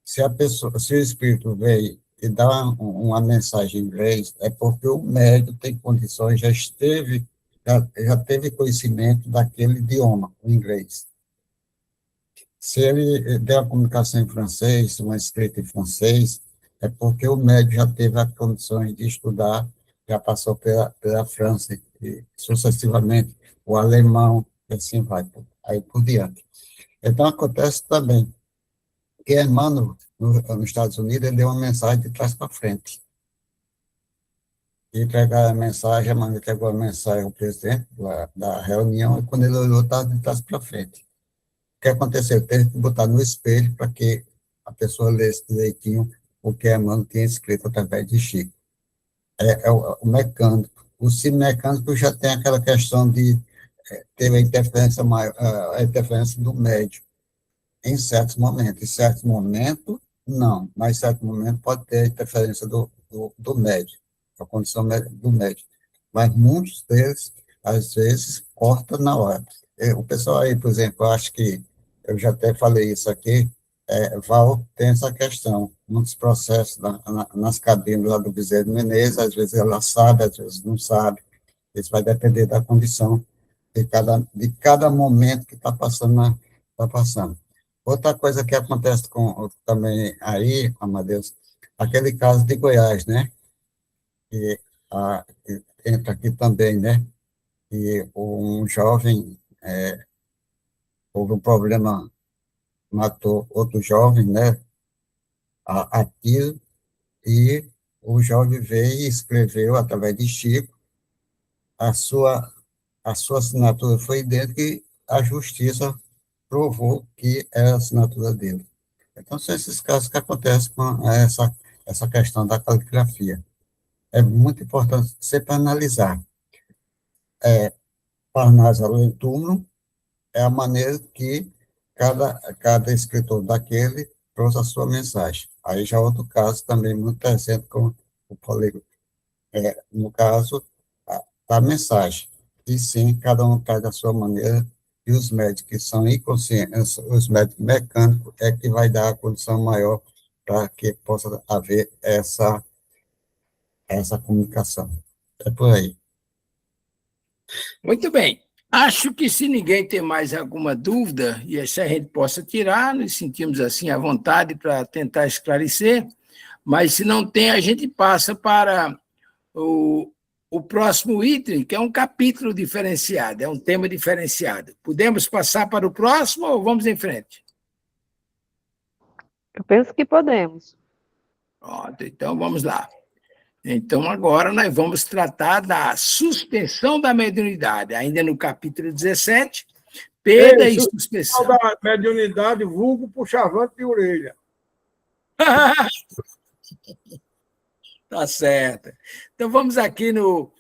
Se o espírito veio e dá uma mensagem em inglês, é porque o médium tem condições, já teve conhecimento daquele idioma, o inglês. Se ele der uma comunicação em francês, uma escrita em francês, é porque o médium já teve as condições de estudar, já passou pela França, e sucessivamente o alemão, e assim vai, aí por diante. Então, acontece também que Emmanuel, nos Estados Unidos, ele deu uma mensagem de trás para frente. entregaram a mensagem, a mãe entregou a mensagem ao presidente da reunião, e quando ele olhou, estava de trás para frente. O que aconteceu? Teve que botar no espelho para que a pessoa lesse direitinho o que a mãe tinha escrito através de Chico. É o mecânico. O mecânico já tem aquela questão de ter a interferência maior, a interferência do médium em certos momentos. Em certos momentos, não, mas em certos momentos pode ter a interferência do médium, a condição do médium. Mas muitos deles, às vezes, corta na hora. O pessoal aí, por exemplo, eu acho que, eu já até falei isso aqui, Val tem essa questão, muitos processos nas cabinas lá do Bezerra de Menezes, às vezes ela sabe, às vezes não sabe, isso vai depender da condição de cada momento que está passando, tá passando. Outra coisa que acontece também aí, Amadeus, aquele caso de Goiás, né, que entra aqui também, né, e um jovem, houve um problema, matou outro jovem, né, a tiro, e o jovem veio e escreveu, através de Chico, a sua assinatura foi idêntica e a justiça provou que era a assinatura dele. Então, são esses casos que acontecem com essa questão da caligrafia. É muito importante sempre analisar. Parnásio em túmulo é a maneira que cada escritor daquele trouxe a sua mensagem. Aí já outro caso também muito presente, como eu falei, no caso da mensagem. E sim, cada um traz da sua maneira, e os médicos que são inconscientes, os médicos mecânicos, é que vai dar a condição maior para que possa haver essa comunicação. É por aí. Muito bem. Acho que se ninguém tem mais alguma dúvida, e se a gente possa tirar, nos sentimos assim à vontade para tentar esclarecer, mas se não tem, a gente passa para o próximo item, que é um capítulo diferenciado, é um tema diferenciado. Podemos passar para o próximo ou vamos em frente? Eu penso que podemos. Pronto, então vamos lá. Então, agora nós vamos tratar da suspensão da mediunidade, ainda no capítulo 17, perda e suspensão. Da mediunidade, vulgo puxavante de orelha. Tá certo. Então, vamos aqui no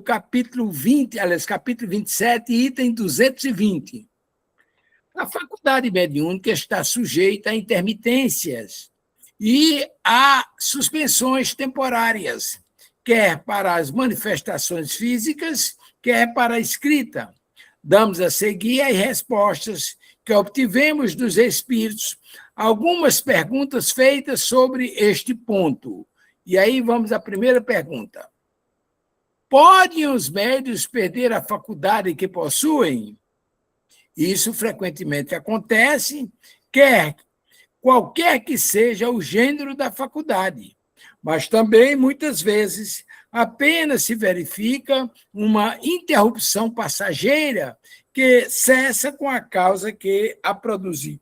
capítulo 20, aliás, capítulo 27, item 220. A faculdade mediúnica está sujeita a intermitências e a suspensões temporárias, quer para as manifestações físicas, quer para a escrita. Damos a seguir as respostas que obtivemos dos espíritos, algumas perguntas feitas sobre este ponto. E aí vamos à primeira pergunta. Podem os médiuns perder a faculdade que possuem? Isso frequentemente acontece, qualquer que seja o gênero da faculdade, mas também, muitas vezes, apenas se verifica uma interrupção passageira que cessa com a causa que a produziu.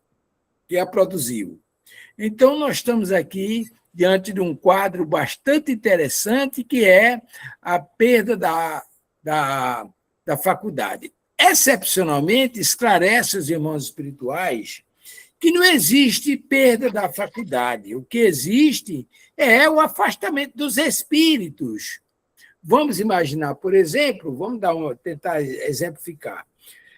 Então, nós estamos aqui diante de um quadro bastante interessante, que é a perda da faculdade. Excepcionalmente, esclarece os irmãos espirituais que não existe perda da faculdade. O que existe é o afastamento dos espíritos. Vamos imaginar, por exemplo, tentar exemplificar.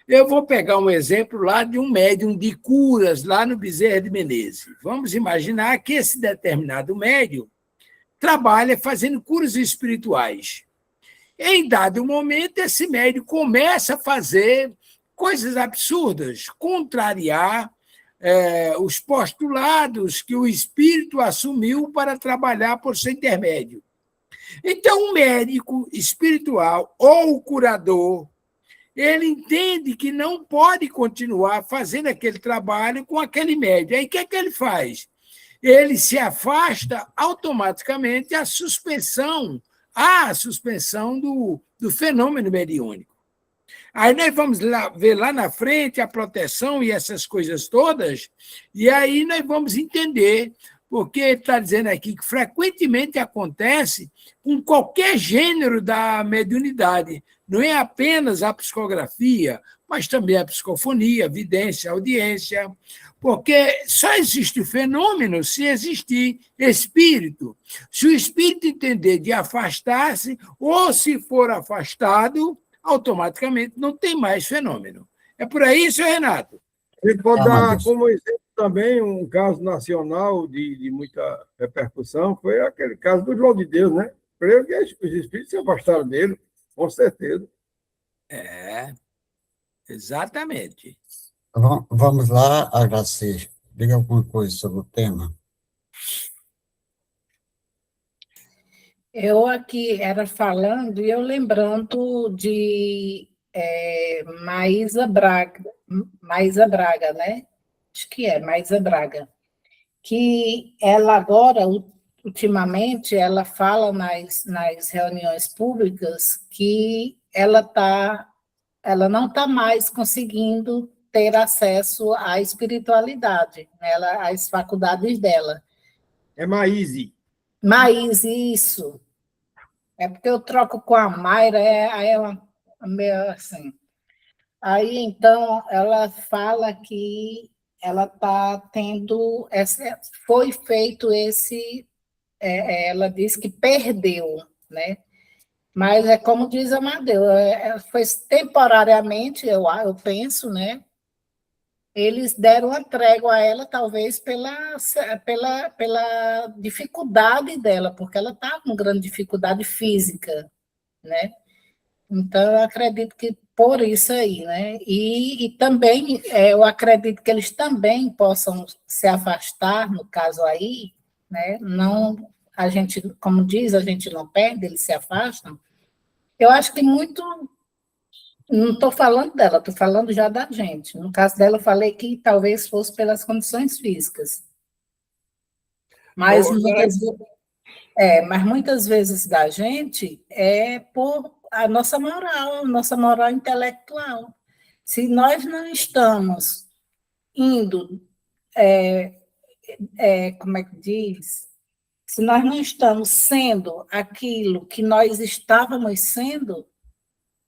Eu vou pegar um exemplo lá de um médium de curas, lá no Bezerra de Menezes. Vamos imaginar que esse determinado médium trabalha fazendo curas espirituais. Em dado momento, esse médium começa a fazer coisas absurdas, contrariar os postulados que o espírito assumiu para trabalhar por seu intermédio. Então, o médico espiritual ou o curador, ele entende que não pode continuar fazendo aquele trabalho com aquele médium. Aí, o que é que ele faz? Ele se afasta automaticamente a suspensão do fenômeno mediúnico. Aí nós vamos ver lá na frente a proteção e essas coisas todas, e aí nós vamos entender porque ele está dizendo aqui que frequentemente acontece com qualquer gênero da mediunidade. Não é apenas a psicografia, mas também a psicofonia, a vidência, a audiência, porque só existe fenômeno se existir espírito. Se o espírito entender de afastar-se, ou se for afastado, automaticamente não tem mais fenômeno. É por aí, senhor Renato? Ele pode Ah, dar Deus. como exemplo também um caso nacional de muita repercussão, foi aquele caso do João de Deus, né? Creio que os espíritos se afastaram dele, com certeza. É, exatamente. Vamos lá, HC. Diga alguma coisa sobre o tema. Eu aqui era falando e eu lembrando de Maísa Braga, né? Acho que é Maísa Braga, que ela agora, ultimamente, ela fala nas reuniões públicas que ela não está mais conseguindo ter acesso à espiritualidade, né? Às faculdades dela. É Maíse. Mas isso, é porque eu troco com a Mayra, aí é meio assim. Aí, então, ela fala que ela está tendo, foi feito ela disse que perdeu, né? Mas é como diz Amadeu, foi temporariamente, eu penso, né? Eles deram uma trégua a ela, talvez pela dificuldade dela, porque ela está com grande dificuldade física, né? Então, eu acredito que por isso aí, né? E também, eu acredito que eles também possam se afastar, no caso aí, né? Não, a gente, como diz, a gente não perde, eles se afastam. Eu acho que muito. Não estou falando dela, estou falando já da gente. No caso dela, eu falei que talvez fosse pelas condições físicas. Mas muitas vezes da gente é por a nossa moral intelectual. Se nós não estamos indo, como é que diz? Se nós não estamos sendo aquilo que nós estávamos sendo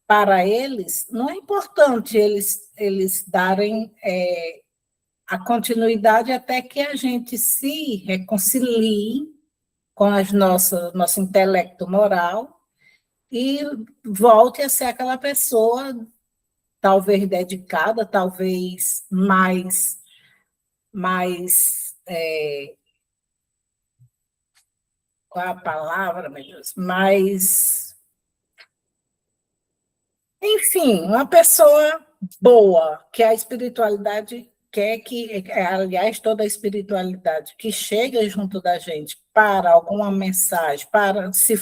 para eles, não é importante eles darem a continuidade até que a gente se reconcilie com nosso intelecto moral e volte a ser aquela pessoa, talvez dedicada, talvez mais qual é a palavra, meu Deus? Mais, enfim, uma pessoa boa, que a espiritualidade quer que, aliás, toda a espiritualidade que chega junto da gente para alguma mensagem, se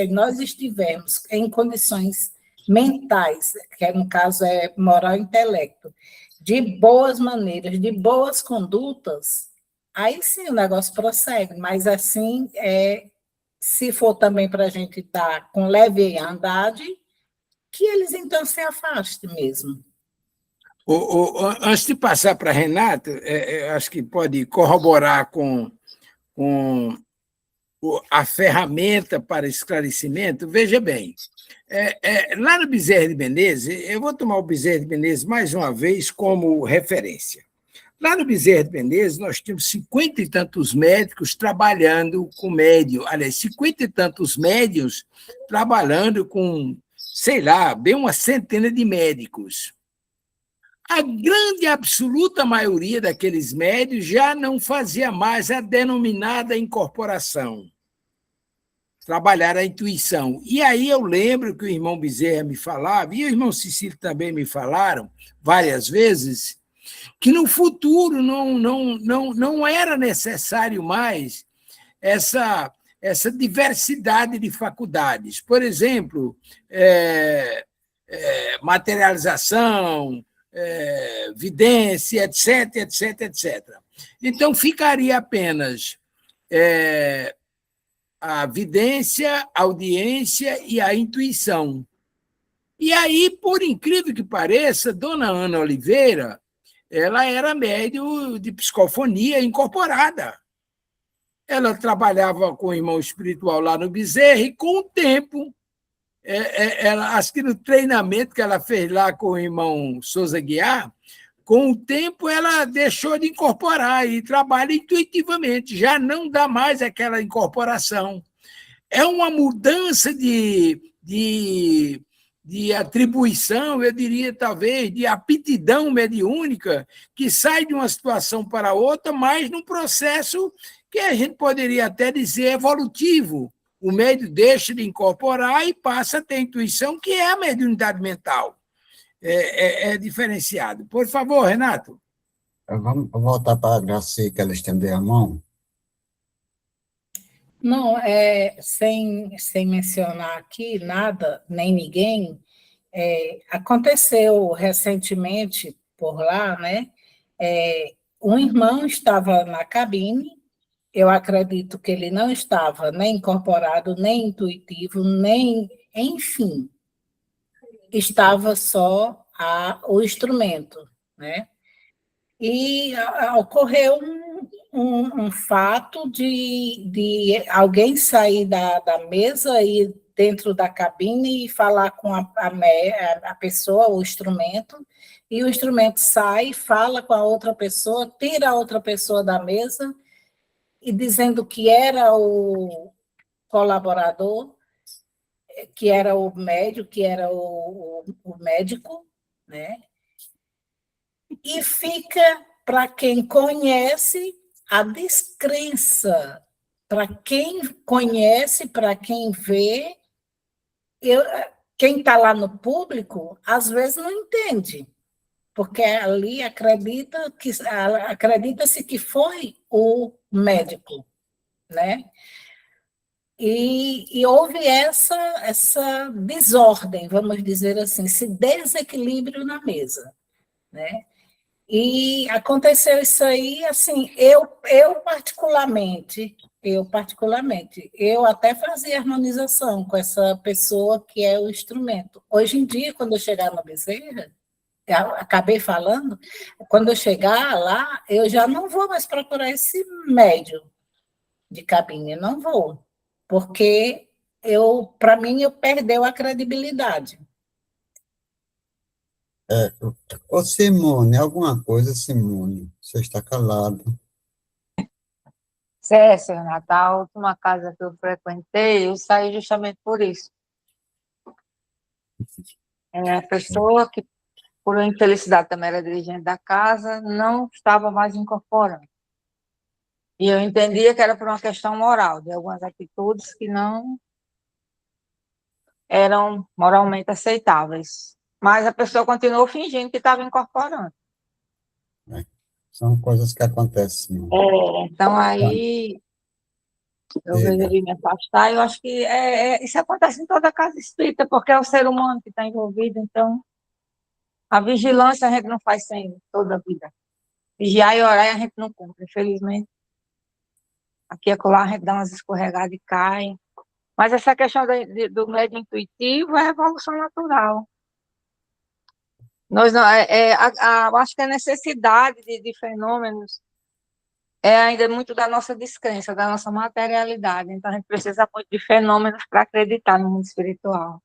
nós estivermos em condições mentais, que no caso é moral e intelecto, de boas maneiras, de boas condutas, aí sim o negócio prossegue, mas assim, se for também para a gente estar com leviandade, que eles então se afastem mesmo. Antes de passar para a Renata, acho que pode corroborar com a ferramenta para esclarecimento. Veja bem, lá no Bezerra de Menezes, eu vou tomar o Bezerra de Menezes mais uma vez como referência. Lá no Bezerra de Menezes, nós tínhamos 50 e tantos médicos trabalhando com médium, aliás, 50 e tantos médiuns trabalhando com, sei lá, bem uma centena de médicos. A grande absoluta maioria daqueles médios já não fazia mais a denominada incorporação, trabalhar a intuição. E aí eu lembro que o irmão Bezerra me falava, e o irmão Cecílio também me falaram várias vezes, que no futuro não era necessário mais essa diversidade de faculdades. Por exemplo, materialização, vidência, etc, etc, etc. Então, ficaria apenas a vidência, a audiência e a intuição. E aí, por incrível que pareça, dona Ana Oliveira, ela era médium de psicofonia incorporada. ela trabalhava com o irmão espiritual lá no Bezerra, e com o tempo, acho que no treinamento que ela fez lá com o irmão Souza Guiar, com o tempo ela deixou de incorporar e trabalha intuitivamente, já não dá mais aquela incorporação. É uma mudança de atribuição, eu diria talvez, de aptidão mediúnica, que sai de uma situação para outra, mas num processo que a gente poderia até dizer evolutivo. O médium deixa de incorporar e passa a ter intuição, que é a mediunidade mental. É diferenciado. Por favor, Renato. Vamos voltar para a Graci, que ela estendeu a mão. Não, sem mencionar aqui nada, nem ninguém, aconteceu recentemente por lá, né? Um irmão estava na cabine, eu acredito que ele não estava nem incorporado, nem intuitivo, nem, enfim, estava só o instrumento, né? E ocorreu um fato de alguém sair da mesa e dentro da cabine e falar com a pessoa, o instrumento, e o instrumento sai, fala com a outra pessoa, tira a outra pessoa da mesa, e dizendo que era o colaborador, que era o médico, que era o médico, né? E fica, para quem conhece, a descrença. Para quem conhece, para quem vê, quem está lá no público, às vezes não entende, porque ali acredita-se que foi o médico, né? E houve essa desordem, vamos dizer assim, esse desequilíbrio na mesa, né? E aconteceu isso aí, assim, eu particularmente, eu até fazia harmonização com essa pessoa que é o instrumento. Hoje em dia, quando eu chegar no Bezerra, eu acabei falando, quando eu chegar lá, eu já não vou mais procurar esse médium de cabine, não vou, porque para mim, perdeu a credibilidade. Ô, Simone, alguma coisa, Simone? Você está calado. César, Renato, a última casa que eu frequentei, eu saí justamente por isso. A pessoa que, por infelicidade, também era dirigente da casa, não estava mais incorporando. E eu entendia que era por uma questão moral, de algumas atitudes que não eram moralmente aceitáveis. Mas a pessoa continuou fingindo que estava incorporando. São coisas que acontecem. Então, aí, eu resolvi me afastar. Eu acho que isso acontece em toda casa espírita, porque é o ser humano que está envolvido. Então, a vigilância a gente não faz sem toda a vida. Vigiar e orar a gente não cumpre, infelizmente. Aqui e acolá a gente dá umas escorregadas e cai. Mas essa questão do médio intuitivo é evolução natural. Nós não, eu acho que a necessidade de fenômenos é ainda muito da nossa descrença, da nossa materialidade. Então, a gente precisa muito de fenômenos para acreditar no mundo espiritual.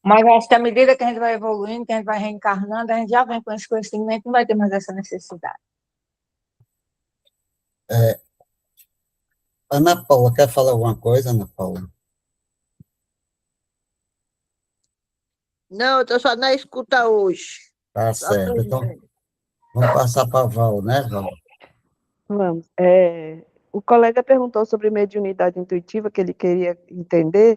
Mas eu acho que à medida que a gente vai evoluindo, que a gente vai reencarnando, a gente já vem com esse conhecimento, não vai ter mais essa necessidade. Ana Paula, quer falar alguma coisa, Ana Paula? Não, eu estou só na escuta hoje. Tá certo. Então, vamos passar para a Val, né, Val? Vamos. O colega perguntou sobre mediunidade intuitiva, que ele queria entender.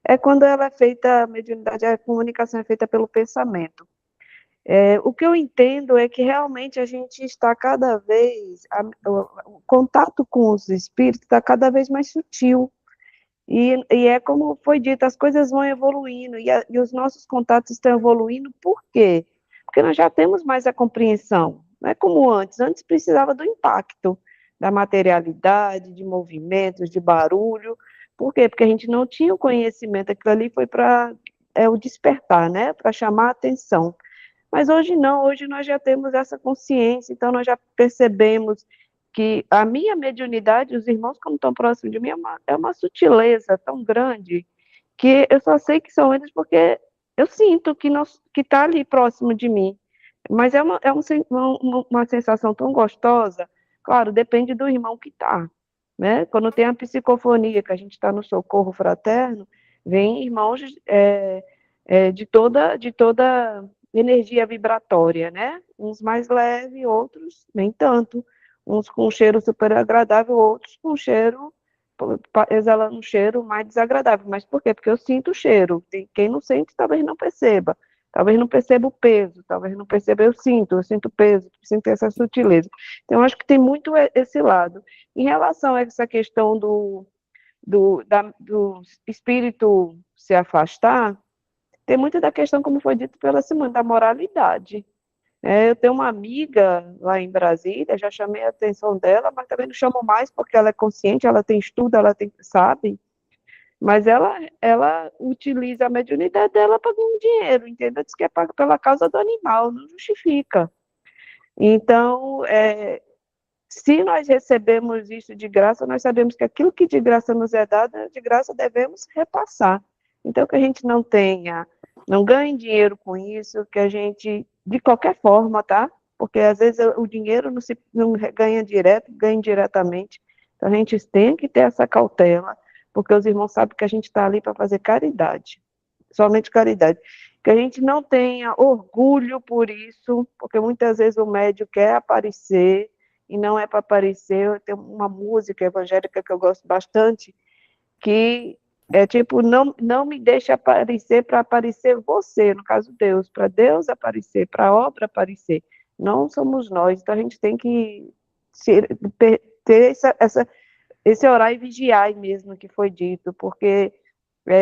É quando ela é feita, a mediunidade, a comunicação é feita pelo pensamento. O que eu entendo é que realmente a gente está cada vez, o contato com os espíritos está cada vez mais sutil. E é como foi dito, as coisas vão evoluindo, e os nossos contatos estão evoluindo, por quê? Porque nós já temos mais a compreensão, não é como antes precisava do impacto, da materialidade, de movimentos, de barulho, por quê? Porque a gente não tinha o conhecimento, aquilo ali foi para o despertar, né, para chamar a atenção. Mas hoje não, hoje nós já temos essa consciência, então nós já percebemos que a minha mediunidade, os irmãos como estão próximos de mim, é uma sutileza tão grande que eu só sei que são eles porque eu sinto que está ali próximo de mim. Mas é uma sensação tão gostosa. Claro, depende do irmão que está, né? Quando tem a psicofonia, que a gente está no socorro fraterno, vem irmãos de toda energia vibratória, né? Uns mais leves, outros nem tanto. Uns com um cheiro super agradável, outros com cheiro, exalando um cheiro mais desagradável. Mas por quê? Porque eu sinto o cheiro. Quem não sente, talvez não perceba. Talvez não perceba o peso, talvez não perceba, eu sinto peso, sinto essa sutileza. Então, eu acho que tem muito esse lado. Em relação a essa questão do espírito se afastar, tem muito da questão, como foi dito pela Simone, da moralidade. Eu tenho uma amiga lá em Brasília, já chamei a atenção dela, mas também não chamo mais porque ela é consciente, ela tem estudo, sabe, mas ela utiliza a mediunidade dela para ganhar dinheiro, entendeu? Diz que é pela causa do animal, não justifica. Então, se nós recebemos isso de graça, nós sabemos que aquilo que de graça nos é dado, de graça devemos repassar. Então, que a gente não ganhe dinheiro com isso, que a gente, de qualquer forma, tá? Porque às vezes o dinheiro não ganha direto, ganha indiretamente. Então, a gente tem que ter essa cautela, porque os irmãos sabem que a gente está ali para fazer caridade, somente caridade. Que a gente não tenha orgulho por isso, porque muitas vezes o médium quer aparecer, e não é para aparecer. Eu tenho uma música evangélica que eu gosto bastante, que é tipo, não me deixe aparecer para aparecer você, no caso Deus, para Deus aparecer, para a obra aparecer. Não somos nós, então a gente tem que ter esse orar e vigiar mesmo que foi dito, porque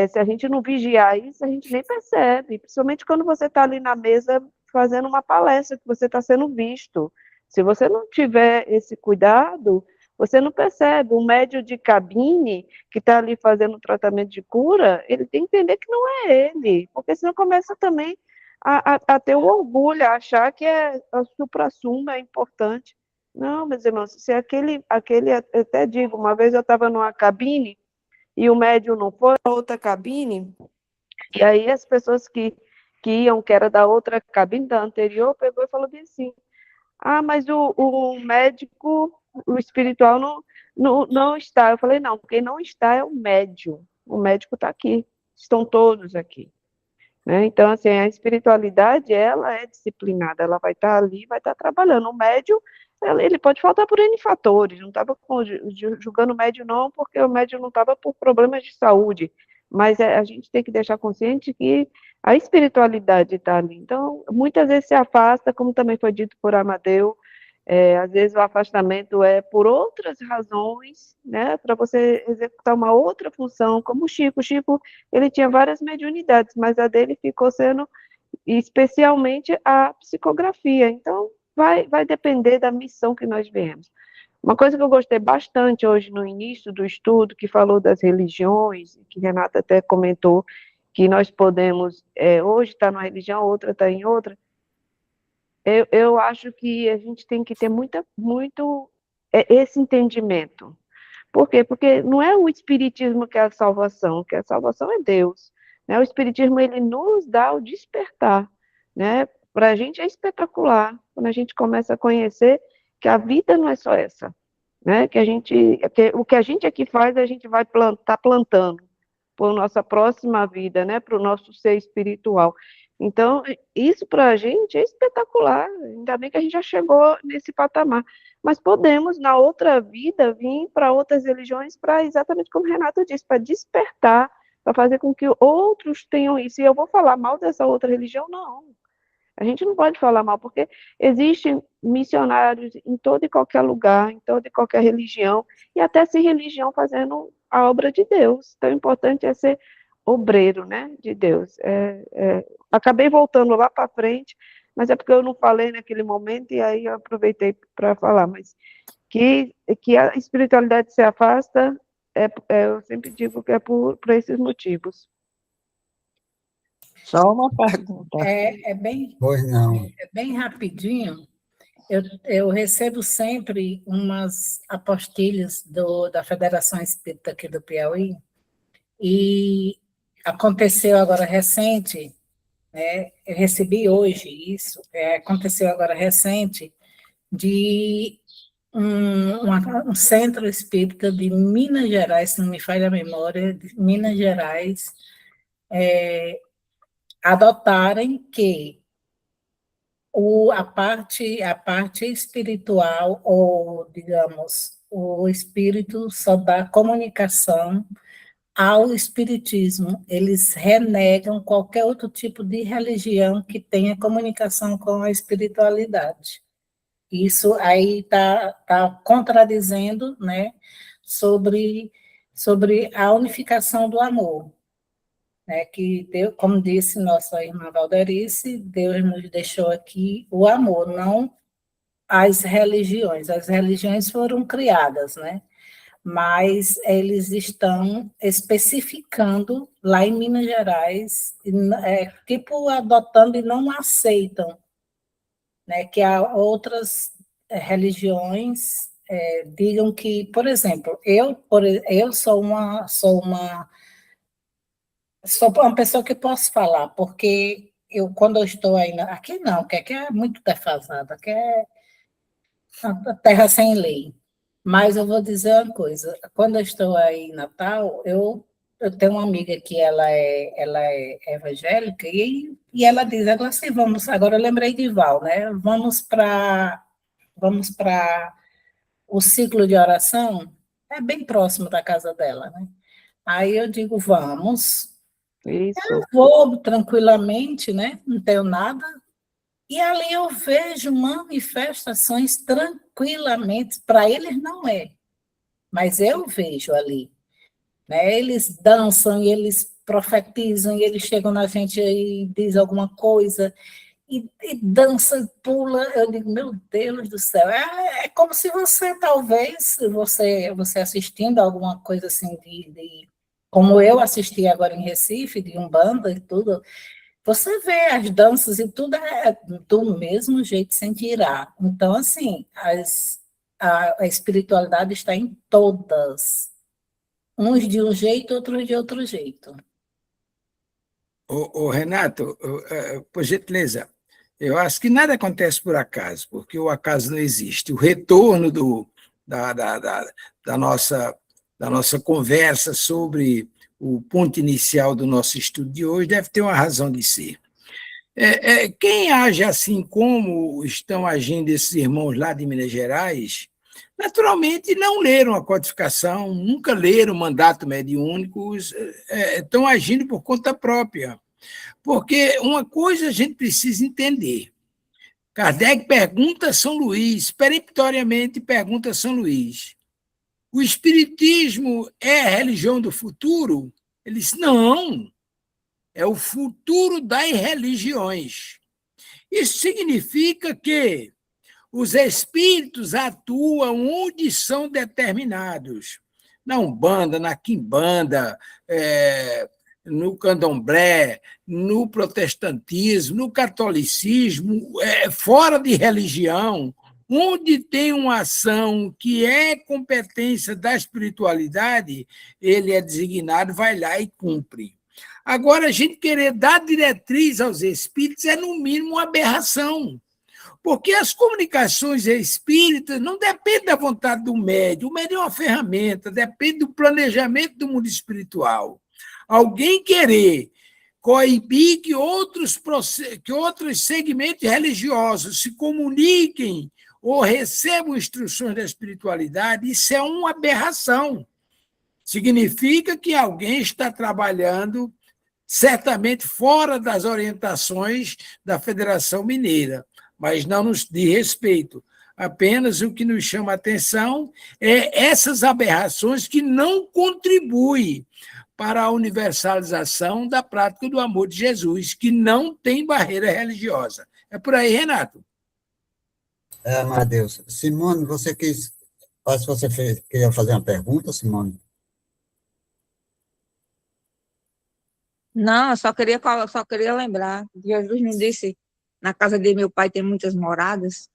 se a gente não vigiar isso, a gente nem percebe, principalmente quando você está ali na mesa fazendo uma palestra, que você está sendo visto. Se você não tiver esse cuidado, você não percebe. O médium de cabine, que está ali fazendo o tratamento de cura, ele tem que entender que não é ele, porque senão começa também a ter o orgulho, a achar que a supra-sumo é importante. Não, meus irmãos, se aquele, eu até digo, uma vez eu estava numa cabine e o médium não foi para outra cabine, e aí as pessoas que iam, que era da outra cabine, da anterior, pegou e falou bem assim: mas o médico, o espiritual não está. Eu falei, não, quem não está é o médium está aqui, estão todos aqui. Né? Então, assim, a espiritualidade, ela é disciplinada, ela vai estar ali, vai estar trabalhando. O médium, ele pode faltar por N fatores, não estava julgando o médium não, porque o médium não estava por problemas de saúde, mas a gente tem que deixar consciente que a espiritualidade está ali. Então, muitas vezes se afasta, como também foi dito por Amadeu, às vezes o afastamento é por outras razões, né, para você executar uma outra função, como o Chico. O Chico, ele tinha várias mediunidades, mas a dele ficou sendo especialmente a psicografia. Então, vai depender da missão que nós viemos. Uma coisa que eu gostei bastante hoje no início do estudo, que falou das religiões, que Renata até comentou, que nós podemos, hoje está numa religião, outra está em outra. Eu acho que a gente tem que ter muito esse entendimento. Por quê? Porque não é o espiritismo que é a salvação é Deus. Né? O espiritismo, ele nos dá o despertar. Né? Para a gente é espetacular, quando a gente começa a conhecer que a vida não é só essa. Né? O que a gente aqui faz, a gente vai plantando para a nossa próxima vida, né? Para o nosso ser espiritual. Então, isso para a gente é espetacular, ainda bem que a gente já chegou nesse patamar. Mas podemos, na outra vida, vir para outras religiões para, exatamente como o Renato disse, para despertar, para fazer com que outros tenham isso. E eu vou falar mal dessa outra religião? Não. A gente não pode falar mal, porque existem missionários em todo e qualquer lugar, em toda e qualquer religião, e até sem religião fazendo a obra de Deus. Então, o importante é ser obreiro, né, de Deus. Acabei voltando lá para frente, mas é porque eu não falei naquele momento, e aí eu aproveitei para falar, mas que a espiritualidade se afasta, eu sempre digo que é por esses motivos. Só uma pergunta. É bem Pois não. bem rapidinho. eu recebo sempre umas apostilhas da Federação Espírita aqui do Piauí, e aconteceu agora recente, né, eu recebi hoje isso, aconteceu agora recente, de um centro espírita de Minas Gerais, se não me falha a memória, de Minas Gerais, adotarem que a parte espiritual, ou, digamos, o espírito só dá comunicação ao espiritismo. Eles renegam qualquer outro tipo de religião que tenha comunicação com a espiritualidade. Isso aí tá contradizendo, né, sobre a unificação do amor, né, que Deus, como disse nossa irmã Valderice, Deus nos deixou aqui o amor, não as religiões. As religiões foram criadas, né, mas eles estão especificando lá em Minas Gerais, tipo adotando e não aceitam, né, que há outras religiões digam que, por exemplo, eu sou uma pessoa que posso falar, porque quando eu estou aí, aqui não, que aqui é muito defasada, aqui é a terra sem lei. Mas eu vou dizer uma coisa, quando eu estou aí em Natal, eu tenho uma amiga que ela é evangélica, e ela diz, agora sim, agora eu lembrei de Val, né? Vamos para o ciclo de oração, é bem próximo da casa dela, né? Aí eu digo, vamos. Isso. Eu vou tranquilamente, né? Não tenho nada. E ali eu vejo manifestações tranquilamente. Para eles não é, mas eu vejo ali, né? Eles dançam e eles profetizam e eles chegam na gente e diz alguma coisa e dança, pula. Eu digo, meu Deus do céu, é como se você, talvez, você assistindo alguma coisa assim como eu assisti agora em Recife, de Umbanda e tudo, você vê as danças e tudo é do mesmo jeito, sem tirar. Então, assim, a espiritualidade está em todas. Uns de um jeito, outros de outro jeito. Renato, por gentileza, eu acho que nada acontece por acaso, porque o acaso não existe. O retorno da nossa conversa sobre o ponto inicial do nosso estudo de hoje deve ter uma razão de ser. Quem age assim como estão agindo esses irmãos lá de Minas Gerais, naturalmente não leram a codificação, nunca leram o mandato mediúnico, estão agindo por conta própria. Porque uma coisa a gente precisa entender. Kardec pergunta a São Luís, peremptoriamente pergunta a São Luís, o espiritismo é a religião do futuro? Ele disse, não, é o futuro das religiões. Isso significa que os espíritos atuam onde são determinados. Na Umbanda, na Quimbanda, no Candomblé, no protestantismo, no catolicismo, fora de religião, onde tem uma ação que é competência da espiritualidade, ele é designado, vai lá e cumpre. Agora, a gente querer dar diretriz aos espíritos é, no mínimo, uma aberração. Porque as comunicações espíritas não dependem da vontade do médium. O médium é uma ferramenta, depende do planejamento do mundo espiritual. Alguém querer coibir que outros segmentos religiosos se comuniquem ou recebam instruções da espiritualidade, isso é uma aberração. Significa que alguém está trabalhando certamente fora das orientações da Federação Mineira, mas não nos diz respeito. Apenas o que nos chama a atenção é essas aberrações que não contribuem para a universalização da prática do amor de Jesus, que não tem barreira religiosa. É por aí, Renato. Amadeus. Simone, parece que você queria fazer uma pergunta, Simone? Não, eu só queria lembrar. Jesus me disse, na casa de meu pai tem muitas moradas.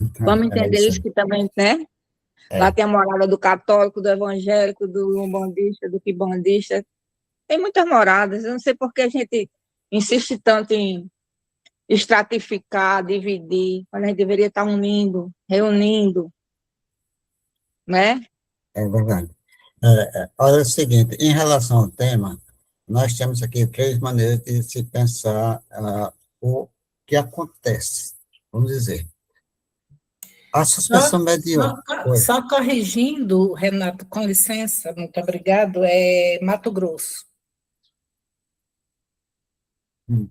Então, Vamos é entender isso isso aí. que também, né? Lá É, tem a morada do católico, do evangélico, do umbandista, do quimbandista. Tem muitas moradas. Eu não sei por que a gente insiste tanto em estratificar, dividir, quando a gente deveria estar unindo, reunindo, né? é verdade. Olha o seguinte, em relação ao tema, nós temos aqui três maneiras de se pensar o que acontece. Vamos dizer, a Só, suspensão mediúnica. Oi. só corrigindo, Renato, com licença, muito obrigado, é Mato Grosso. Hum.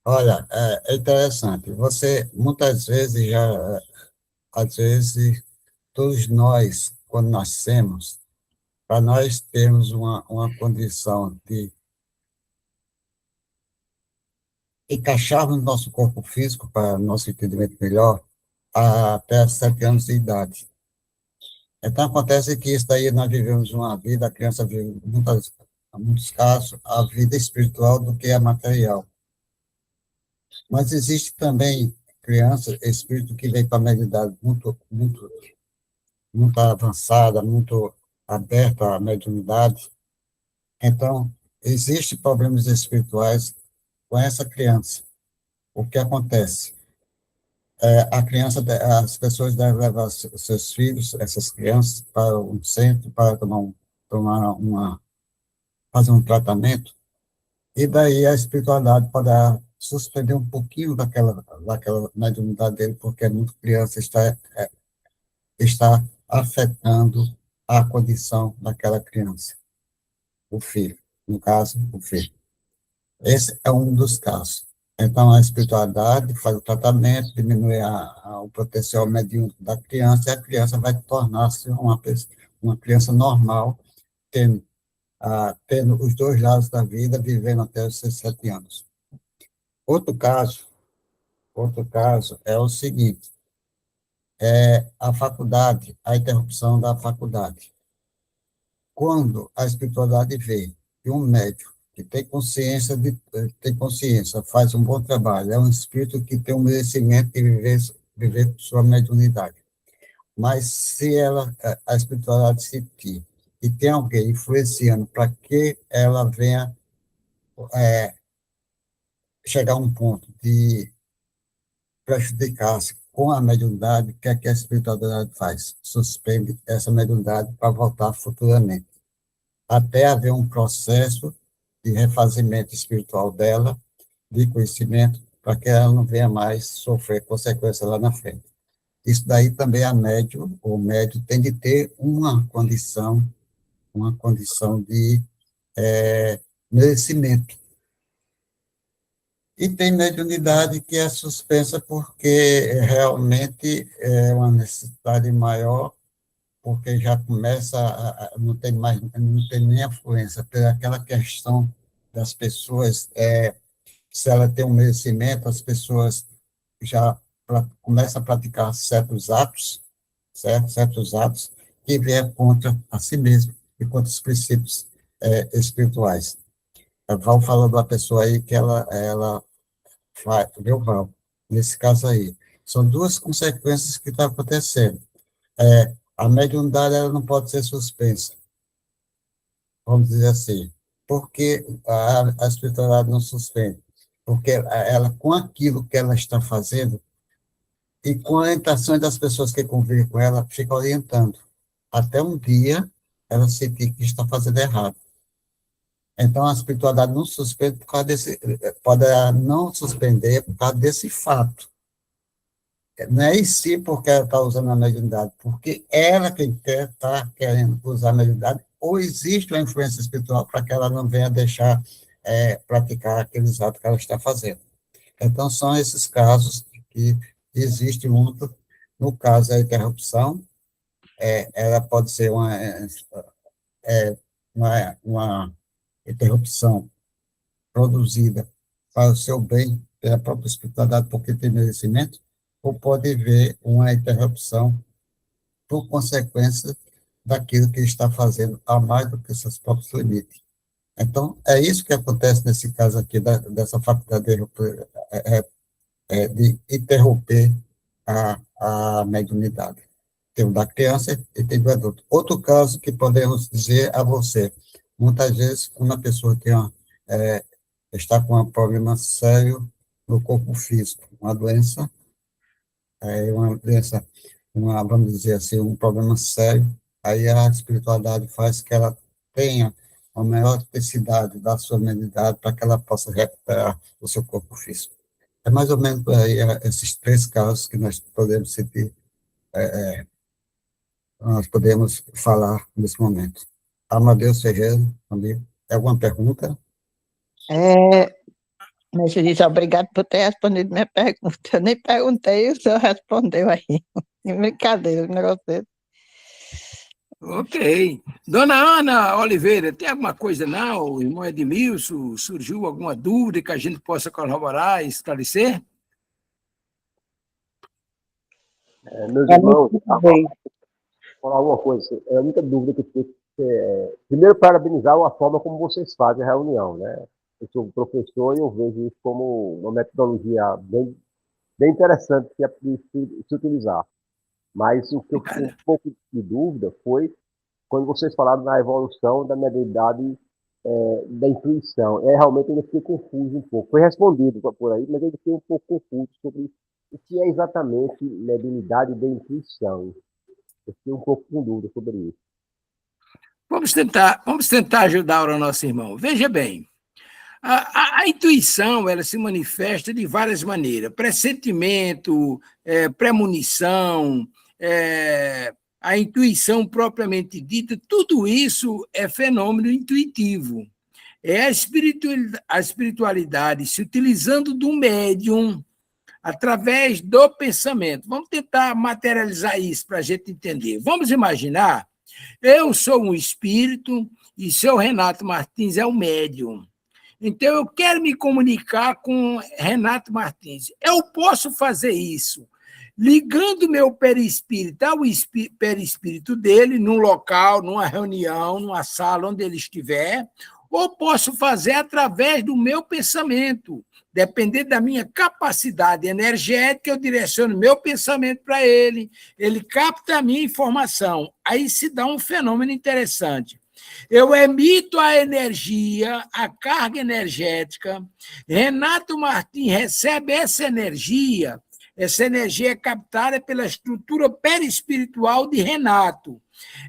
Olha, é interessante. Você, muitas vezes, às vezes, todos nós, quando nascemos, para nós termos uma condição de encaixarmos no nosso corpo físico, para nosso entendimento melhor, até 7 anos de idade. Então, acontece que isso daí nós vivemos uma vida, a criança vive, em muitos casos, a vida espiritual do que a material. Mas existe também criança, espírito que vem para a mediunidade muito avançada, muito aberta à mediunidade. Então, existem problemas espirituais com essa criança. O que acontece? A criança, as pessoas devem levar seus filhos, essas crianças, para um centro para tomar fazer um tratamento, e daí a espiritualidade pode suspender um pouquinho daquela mediunidade dele, porque é muito criança, está afetando a condição daquela criança, o filho, no caso, o filho. Esse é um dos casos. Então, a espiritualidade faz o tratamento, diminui o potencial mediúnico da criança, e a criança vai tornar-se uma criança normal, tendo os dois lados da vida, vivendo até os seus 7 anos. Outro caso, outro caso é o seguinte, a faculdade, a interrupção da faculdade. Quando a espiritualidade vê que um médium que tem consciência, faz um bom trabalho, é um espírito que tem um merecimento de viver sua mediunidade. Mas se a espiritualidade sentir que tem alguém influenciando para que ela venha chegar a um ponto de prejudicar-se com a mediunidade, o que é que a espiritualidade faz? Suspende essa mediunidade para voltar futuramente, até haver um processo de refazimento espiritual dela, de conhecimento, para que ela não venha mais sofrer consequências lá na frente. Isso daí também o médium tem de ter uma condição de merecimento. E tem mediunidade que é suspensa porque realmente é uma necessidade maior, porque já começa não tem nem afluência, pela aquela questão das pessoas, se ela tem um merecimento, as pessoas já começam a praticar certos atos, certos atos, que vêm contra a si mesmo e contra os princípios espirituais. A Val falou da pessoa aí que ela viu, Val, nesse caso aí. São duas consequências que estão acontecendo. A mediunidade ela não pode ser suspensa, vamos dizer assim, porque a espiritualidade não suspende, porque ela, com aquilo que ela está fazendo, e com a orientação das pessoas que convivem com ela, fica orientando, até um dia ela sentir que está fazendo errado. Então, a espiritualidade não suspende por causa pode não suspender por causa desse fato. Não é em si porque ela está usando a mediunidade, porque ela quem está querendo usar a mediunidade, ou existe uma influência espiritual para que ela não venha deixar praticar aqueles atos que ela está fazendo. Então, são esses casos que existem muito. No caso, a interrupção, ela pode ser uma interrupção produzida para o seu bem, pela própria espiritualidade, porque tem merecimento, ou pode haver uma interrupção por consequência daquilo que ele está fazendo a mais do que seus próprios limites. Então, é isso que acontece nesse caso aqui, dessa faculdade de interromper a mediunidade. Tem o da criança e tem do adulto. Outro caso que podemos dizer a você, muitas vezes, quando a pessoa está com um problema sério no corpo físico, uma doença, vamos dizer assim, um problema sério, aí a espiritualidade faz que ela tenha a maior intensidade da sua mediunidade para que ela possa recuperar o seu corpo físico. É mais ou menos por aí esses 3 casos que nós podemos sentir, nós podemos falar nesse momento. Amadeus Ferreira, amigo, alguma pergunta? Meu Juiz, obrigado por ter respondido minha pergunta. Eu nem perguntei e o senhor respondeu aí. Brincadeira, um negócio desse. Ok. Dona Ana Oliveira, tem alguma coisa não? O irmão Edmilson, surgiu alguma dúvida que a gente possa corroborar e esclarecer? Meus irmãos, falar uma coisa, é a única dúvida que eu tenho. Primeiro, parabenizar a forma como vocês fazem a reunião, né? Eu sou professor e eu vejo isso como uma metodologia bem interessante de se utilizar. Mas o que eu fiquei um pouco de dúvida foi quando vocês falaram na evolução da mediunidade, da intuição. Realmente eu fiquei confuso um pouco. Foi respondido por aí, mas eu fiquei um pouco confuso sobre o que é exatamente mediunidade da intuição. Eu fiquei um pouco com dúvida sobre isso. Vamos tentar ajudar o nosso irmão. Veja bem, a intuição ela se manifesta de várias maneiras. Pressentimento, premonição, a intuição propriamente dita, tudo isso é fenômeno intuitivo. É a espiritualidade se utilizando do médium através do pensamento. Vamos tentar materializar isso para a gente entender. Vamos imaginar, eu sou um espírito e seu Renato Martins é o médium. Então, eu quero me comunicar com Renato Martins. Eu posso fazer isso ligando meu perispírito ao perispírito dele, num local, numa reunião, numa sala, onde ele estiver, ou posso fazer através do meu pensamento. Dependendo da minha capacidade energética, eu direciono meu pensamento para ele capta a minha informação. Aí se dá um fenômeno interessante. Eu emito a energia, a carga energética, Renato Martins recebe essa energia é captada pela estrutura perispiritual de Renato.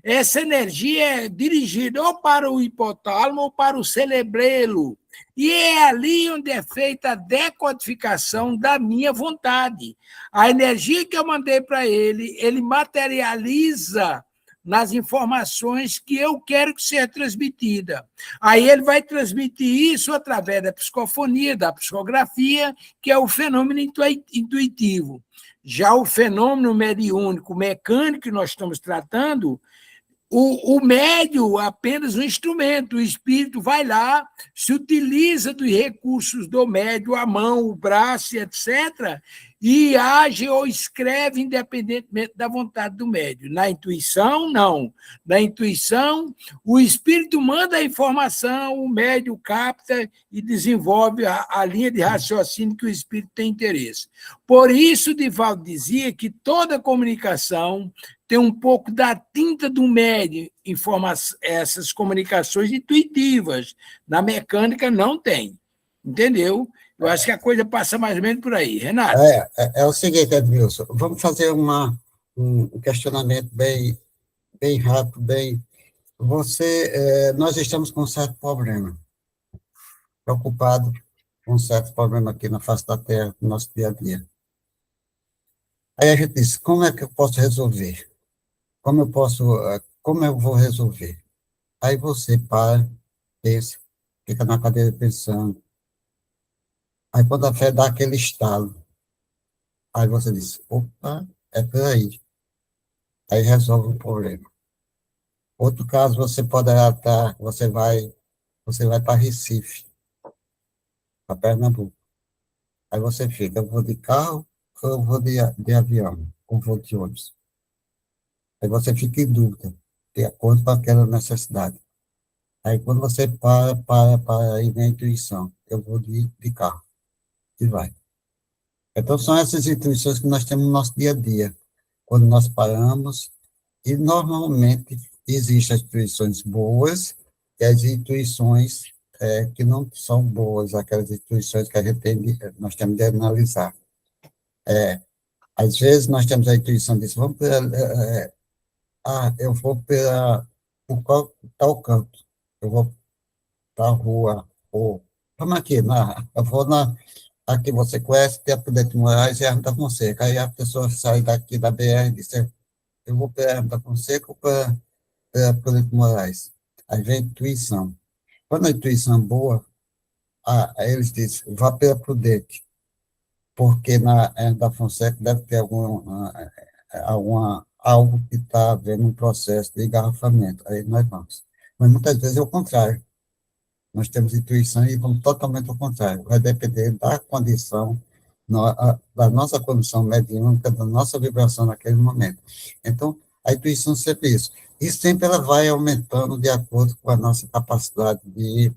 Essa energia é dirigida ou para o hipotálamo ou para o cerebelo, e é ali onde é feita a decodificação da minha vontade. A energia que eu mandei para ele materializa nas informações que eu quero que seja transmitida. Aí ele vai transmitir isso através da psicofonia, da psicografia, que é o fenômeno intuitivo. Já o fenômeno mediúnico, mecânico que nós estamos tratando, o médium é apenas um instrumento, o espírito vai lá, se utiliza dos recursos do médium, a mão, o braço, etc., e age ou escreve independentemente da vontade do médium. Na intuição, não. Na intuição, o espírito manda a informação, o médium capta e desenvolve a linha de raciocínio que o espírito tem interesse. Por isso, Divaldo dizia que toda comunicação tem um pouco da tinta do médium, essas comunicações intuitivas. Na mecânica, não tem. Entendeu? Eu acho que a coisa passa mais ou menos por aí. Renato? É o seguinte, Edmilson, vamos fazer um questionamento bem rápido, nós estamos com um certo problema, preocupado com um certo problema aqui na face da Terra, no nosso dia a dia. Aí a gente diz, como é que eu posso resolver? Como eu vou resolver? Aí você para, pensa, fica na cadeira pensando. Aí quando a fé dá aquele estalo, aí você diz, opa, é por aí. Aí resolve o problema. Outro caso, você vai para Recife, para Pernambuco. Aí você fica, eu vou de carro, ou eu vou de avião, ou vou de ônibus. Aí você fica em dúvida, de acordo com aquela necessidade. Aí quando você para ir na intuição, eu vou de carro, e vai. Então, são essas intuições que nós temos no nosso dia a dia, quando nós paramos, e normalmente existem as intuições boas e as intuições que não são boas, aquelas intuições que a gente nós temos de analisar. Às vezes nós temos a intuição de vamos eu vou por tal canto, eu vou para a rua, ou vamos aqui, eu vou aqui você conhece, tem a Prudente de Moraes e a Arma da Fonseca, aí a pessoa sai daqui da BR e diz, eu vou para a Arma da Fonseca ou para a Prudente de Moraes? Aí vem a intuição. Quando a intuição é boa, eles dizem, vá pela Prudente, porque na da Fonseca deve ter algo que está havendo um processo de engarrafamento, aí nós vamos. Mas muitas vezes é o contrário. Nós temos intuição e vamos totalmente ao contrário. Vai depender da condição, da nossa condição mediúnica, da nossa vibração naquele momento. Então, a intuição sempre é isso. E sempre ela vai aumentando de acordo com a nossa capacidade de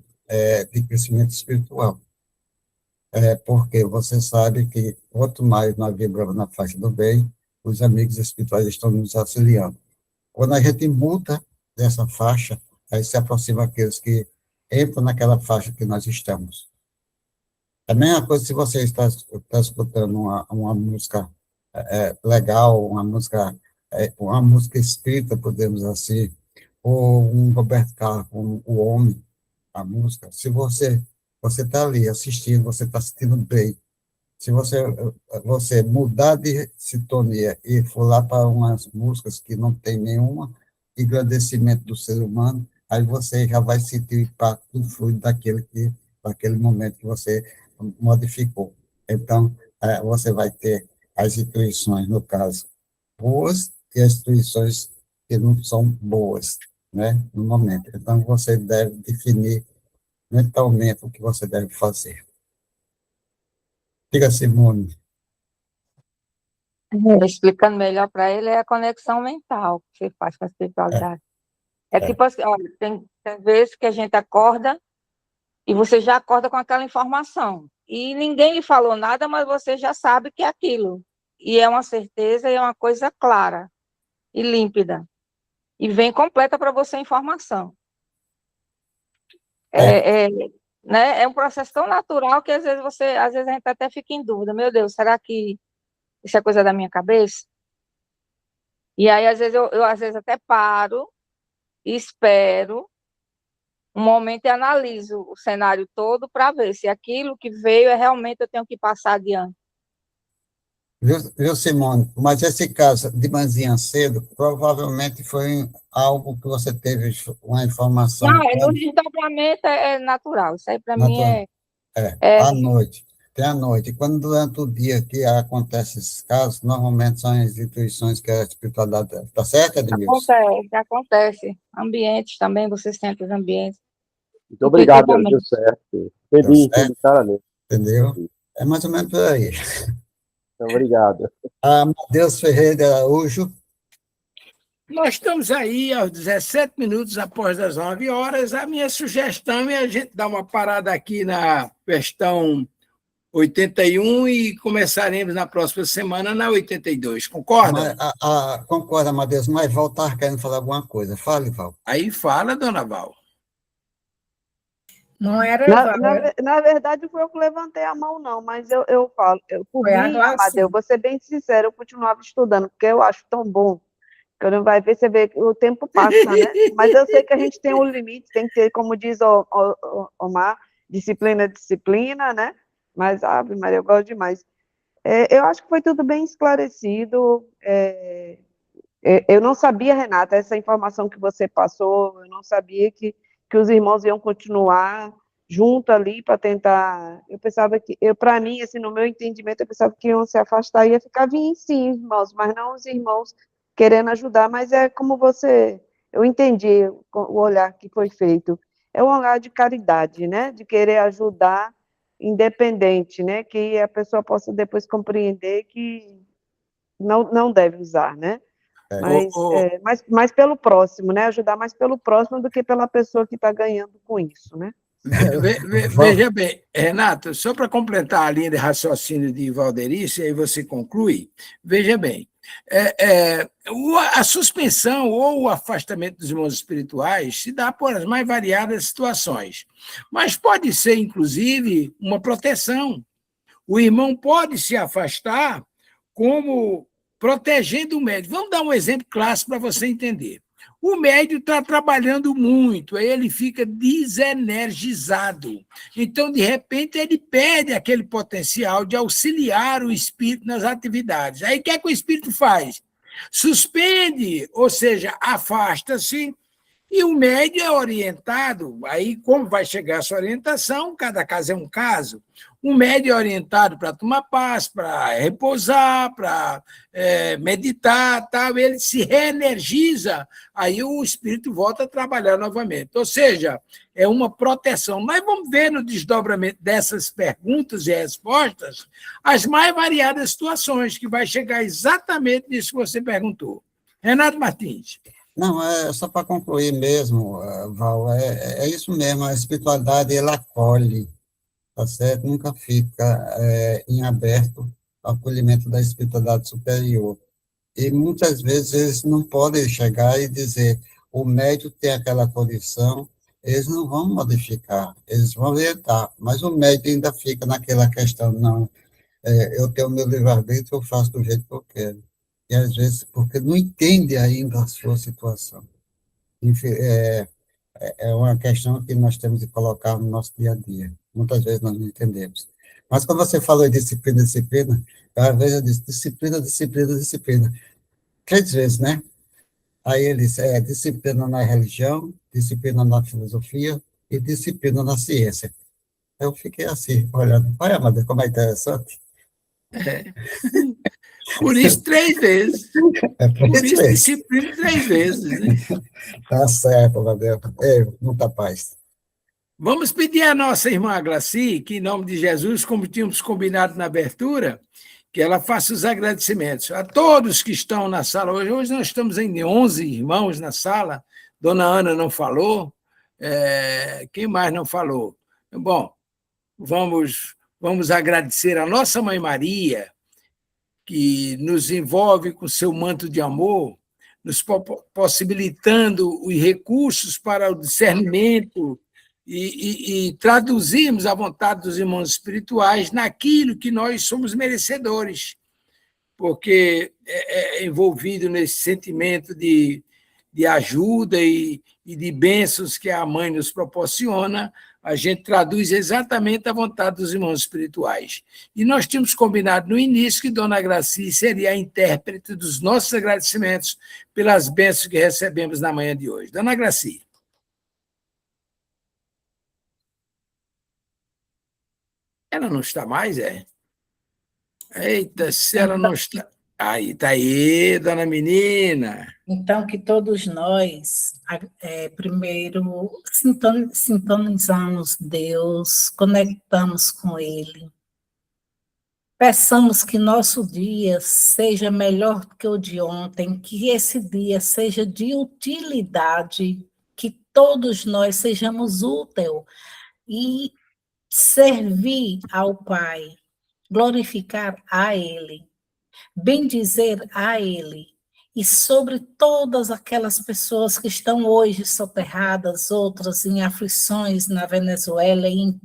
crescimento espiritual. Porque você sabe que quanto mais nós vibramos na faixa do bem, os amigos espirituais estão nos auxiliando. Quando a gente muda dessa faixa, aí se aproxima aqueles que entram naquela faixa que nós estamos. É a mesma coisa se você está escutando uma música legal, uma música espírita, podemos dizer assim, ou um Roberto Carlos, o Homem, a música. Se você está ali assistindo, você está sentindo bem. Se você mudar de sintonia e for lá para umas músicas que não tem nenhum engrandecimento do ser humano, aí você já vai sentir o impacto do fluido daquele momento que você modificou. Então, você vai ter as intuições, no caso, boas e as intuições que não são boas, né, no momento. Então, você deve definir mentalmente o que você deve fazer. Diga, Simone. Explicando melhor para ele, é a conexão mental que você faz com a espiritualidade. Tipo assim, olha, tem vezes que a gente acorda e você já acorda com aquela informação. E ninguém lhe falou nada, mas você já sabe que é aquilo. E é uma certeza e é uma coisa clara e límpida. E vem completa para você a informação. Né? É um processo tão natural que às vezes a gente até fica em dúvida. Meu Deus, será que isso é coisa da minha cabeça? E aí, às vezes, eu às vezes até paro, espero um momento e analiso o cenário todo para ver se aquilo que veio realmente eu tenho que passar adiante. Viu, Simone? Mas esse caso de manhã cedo, provavelmente foi algo que você teve uma informação. Não, no desdobramento é natural. Isso aí para mim à noite. Tem à noite. Quando durante o dia que acontece esses casos, normalmente são as instituições que a espiritualidade está certo, Edmilson? Acontece. Ambientes também, você sente os ambientes. Muito obrigado, deu certo. Entendi claramente. Entendeu? É mais ou menos por aí. Obrigado. Amadeus Ferreira de Araújo. Nós estamos aí aos 17 minutos após as 9 horas. A minha sugestão é a gente dar uma parada aqui na questão 81 e começaremos na próxima semana na 82. Concorda? Concorda, Amadeus, mas Val está querendo falar alguma coisa. Fale, Val. Aí fala, dona Val. Não era na verdade, foi eu que levantei a mão, não, mas eu falo, por mim, Amadeu, vou ser bem sincero, eu continuava estudando, porque eu acho tão bom, que não vai ver, você vê que o tempo passa, né? Mas eu sei que a gente tem um limite, tem que ter, como diz o Omar, disciplina, né? Mas, Ave Maria, eu gosto demais. Eu acho que foi tudo bem esclarecido. Eu não sabia, Renata, essa informação que você passou, eu não sabia que os irmãos iam continuar junto ali para tentar. Eu pensava que, para mim, assim, no meu entendimento, eu pensava que iam se afastar e ia ficar vindo, sim, irmãos, mas não os irmãos querendo ajudar, mas é como eu entendi o olhar que foi feito. É um olhar de caridade, né? De querer ajudar independente, né? Que a pessoa possa depois compreender que não deve usar, né? Mas pelo próximo, né? Ajudar mais pelo próximo do que pela pessoa que está ganhando com isso, né? Veja bem, Renato, só para completar a linha de raciocínio de Valderice, aí você conclui, veja bem, a suspensão ou o afastamento dos irmãos espirituais se dá por as mais variadas situações, mas pode ser, inclusive, uma proteção. O irmão pode se afastar como protegendo o médium. Vamos dar um exemplo clássico para você entender. O médium está trabalhando muito, aí ele fica desenergizado. Então, de repente, ele perde aquele potencial de auxiliar o espírito nas atividades. Aí, o que é que o espírito faz? Suspende, ou seja, afasta-se, e o médium é orientado. Aí, como vai chegar essa orientação? Cada caso é um caso. O médium é orientado para tomar paz, para repousar, para meditar, tal. Ele se reenergiza, aí o espírito volta a trabalhar novamente. Ou seja, é uma proteção. Nós vamos ver no desdobramento dessas perguntas e respostas as mais variadas situações, que vai chegar exatamente nisso que você perguntou. Renato Martins. Não, é só para concluir mesmo, Val, é isso mesmo, a espiritualidade, ela acolhe, tá certo? Nunca fica em aberto ao acolhimento da espiritualidade superior. E muitas vezes eles não podem chegar e dizer, o médium tem aquela condição, eles não vão modificar, eles vão orientar, mas o médium ainda fica naquela questão, não, eu tenho meu livre-arbítrio, eu faço do jeito que eu quero. E às vezes, porque não entende ainda a sua situação. Enfim, é uma questão que nós temos de colocar no nosso dia a dia. Muitas vezes nós não entendemos. Mas quando você falou em disciplina, às vezes eu disse disciplina. 3 vezes, né? Aí ele disse, disciplina na religião, disciplina na filosofia e disciplina na ciência. Eu fiquei assim, olhando, olha, Amanda, como é interessante. Por isso, 3 vezes. Por isso, disciplina 3 vezes. Né? Tá certo, Amanda. Muita paz. Vamos pedir à nossa irmã Glaci, que, em nome de Jesus, como tínhamos combinado na abertura, que ela faça os agradecimentos a todos que estão na sala hoje. Hoje nós estamos em 11 irmãos na sala. Dona Ana não falou. Quem mais não falou? Bom, vamos agradecer a nossa Mãe Maria, que nos envolve com seu manto de amor, nos possibilitando os recursos para o discernimento e traduzirmos a vontade dos irmãos espirituais naquilo que nós somos merecedores, porque é envolvido nesse sentimento de ajuda e de bênçãos que a Mãe nos proporciona, a gente traduz exatamente a vontade dos irmãos espirituais. E nós tínhamos combinado no início que Dona Graci seria a intérprete dos nossos agradecimentos pelas bênçãos que recebemos na manhã de hoje. Dona Graci. Ela não está mais, é? Eita, se ela não está... Aí, está aí, dona menina. Então, que todos nós, primeiro, sintonizamos Deus, conectamos com Ele. Peçamos que nosso dia seja melhor do que o de ontem, que esse dia seja de utilidade, que todos nós sejamos úteis e servir ao Pai, glorificar a Ele, bendizer a Ele, e sobre todas aquelas pessoas que estão hoje soterradas, outras em aflições na Venezuela e em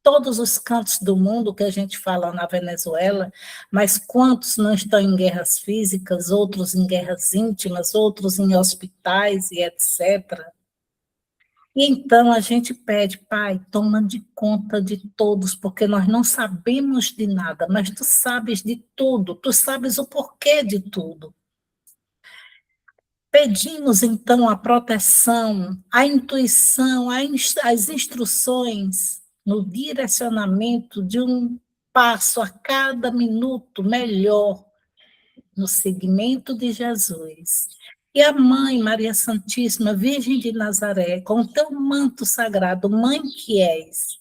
todos os cantos do mundo que a gente fala na Venezuela, mas quantos não estão em guerras físicas, outros em guerras íntimas, outros em hospitais e etc. E então a gente pede, Pai, toma de conta de todos, porque nós não sabemos de nada, mas Tu sabes de tudo, Tu sabes o porquê de tudo. Pedimos, então, a proteção, a intuição, as instruções no direcionamento de um passo a cada minuto melhor no segmento de Jesus. E a Mãe Maria Santíssima, Virgem de Nazaré, com o teu manto sagrado, Mãe que és,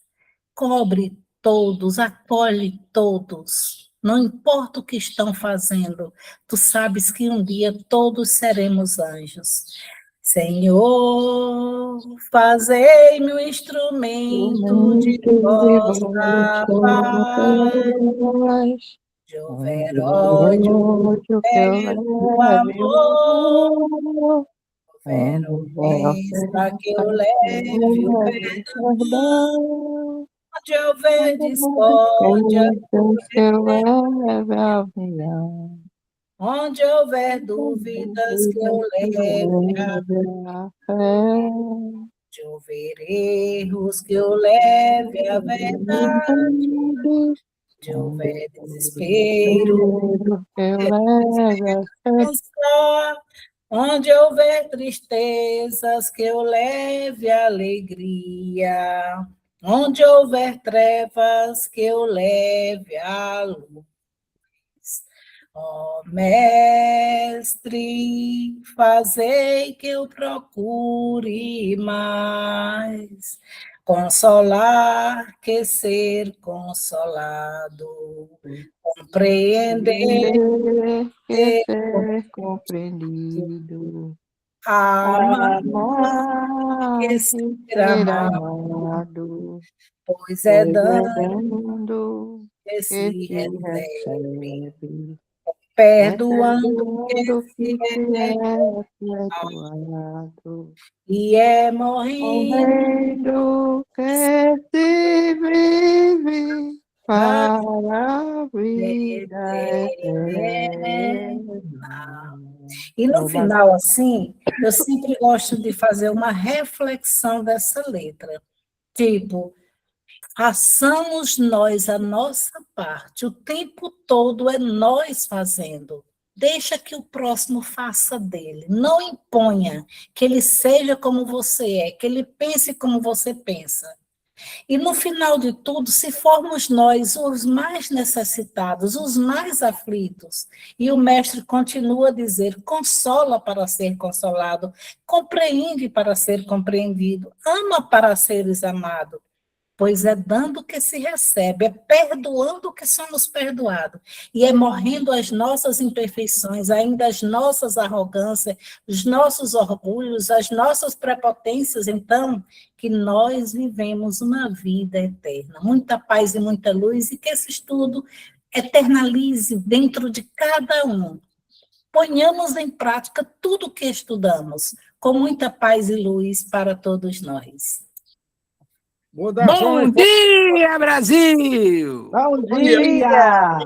cobre todos, acolhe todos, não importa o que estão fazendo, tu sabes que um dia todos seremos anjos. Senhor, fazei-me um instrumento de vossa paz. De houver ódio, que eu leve o leve o amor. amor, Houver ofensa, que eu leve o perdão. Onde houver discórdia, que eu leve a união. onde houver dúvidas, que eu leve a fé. onde houver erros, que eu leve a verdade. Onde houver desespero, que eu leve a pensar. Onde houver tristezas, que eu leve a alegria. Onde houver trevas, que eu leve a luz. Ó Mestre, fazei que eu procure mais consolar que ser consolado, compreender que ser compreendido, amar que amar ser amado, amado, pois é dando dando que que se se recebe, recebe, perdoando que perdoando se que se é, é perdoado, e é morrendo morrendo que se vive para a vida eterna. E no final, assim, eu sempre gosto de fazer uma reflexão dessa letra. Tipo, façamos nós a nossa parte. O tempo todo é nós fazendo. Deixa que o próximo faça dele. Não imponha que ele seja como você é, que ele pense como você pensa. E no final de tudo, se formos nós os mais necessitados, os mais aflitos, e o mestre continua a dizer, consola para ser consolado, compreende para ser compreendido, ama para seres amado, pois é dando que se recebe, é perdoando que somos perdoados, e é morrendo as nossas imperfeições, ainda as nossas arrogâncias, os nossos orgulhos, as nossas prepotências, então, que nós vivemos uma vida eterna. Muita paz e muita luz, e que esse estudo eternalize dentro de cada um. Ponhamos em prática tudo o que estudamos, com muita paz e luz para todos nós. Bom dia, Brasil! Bom dia!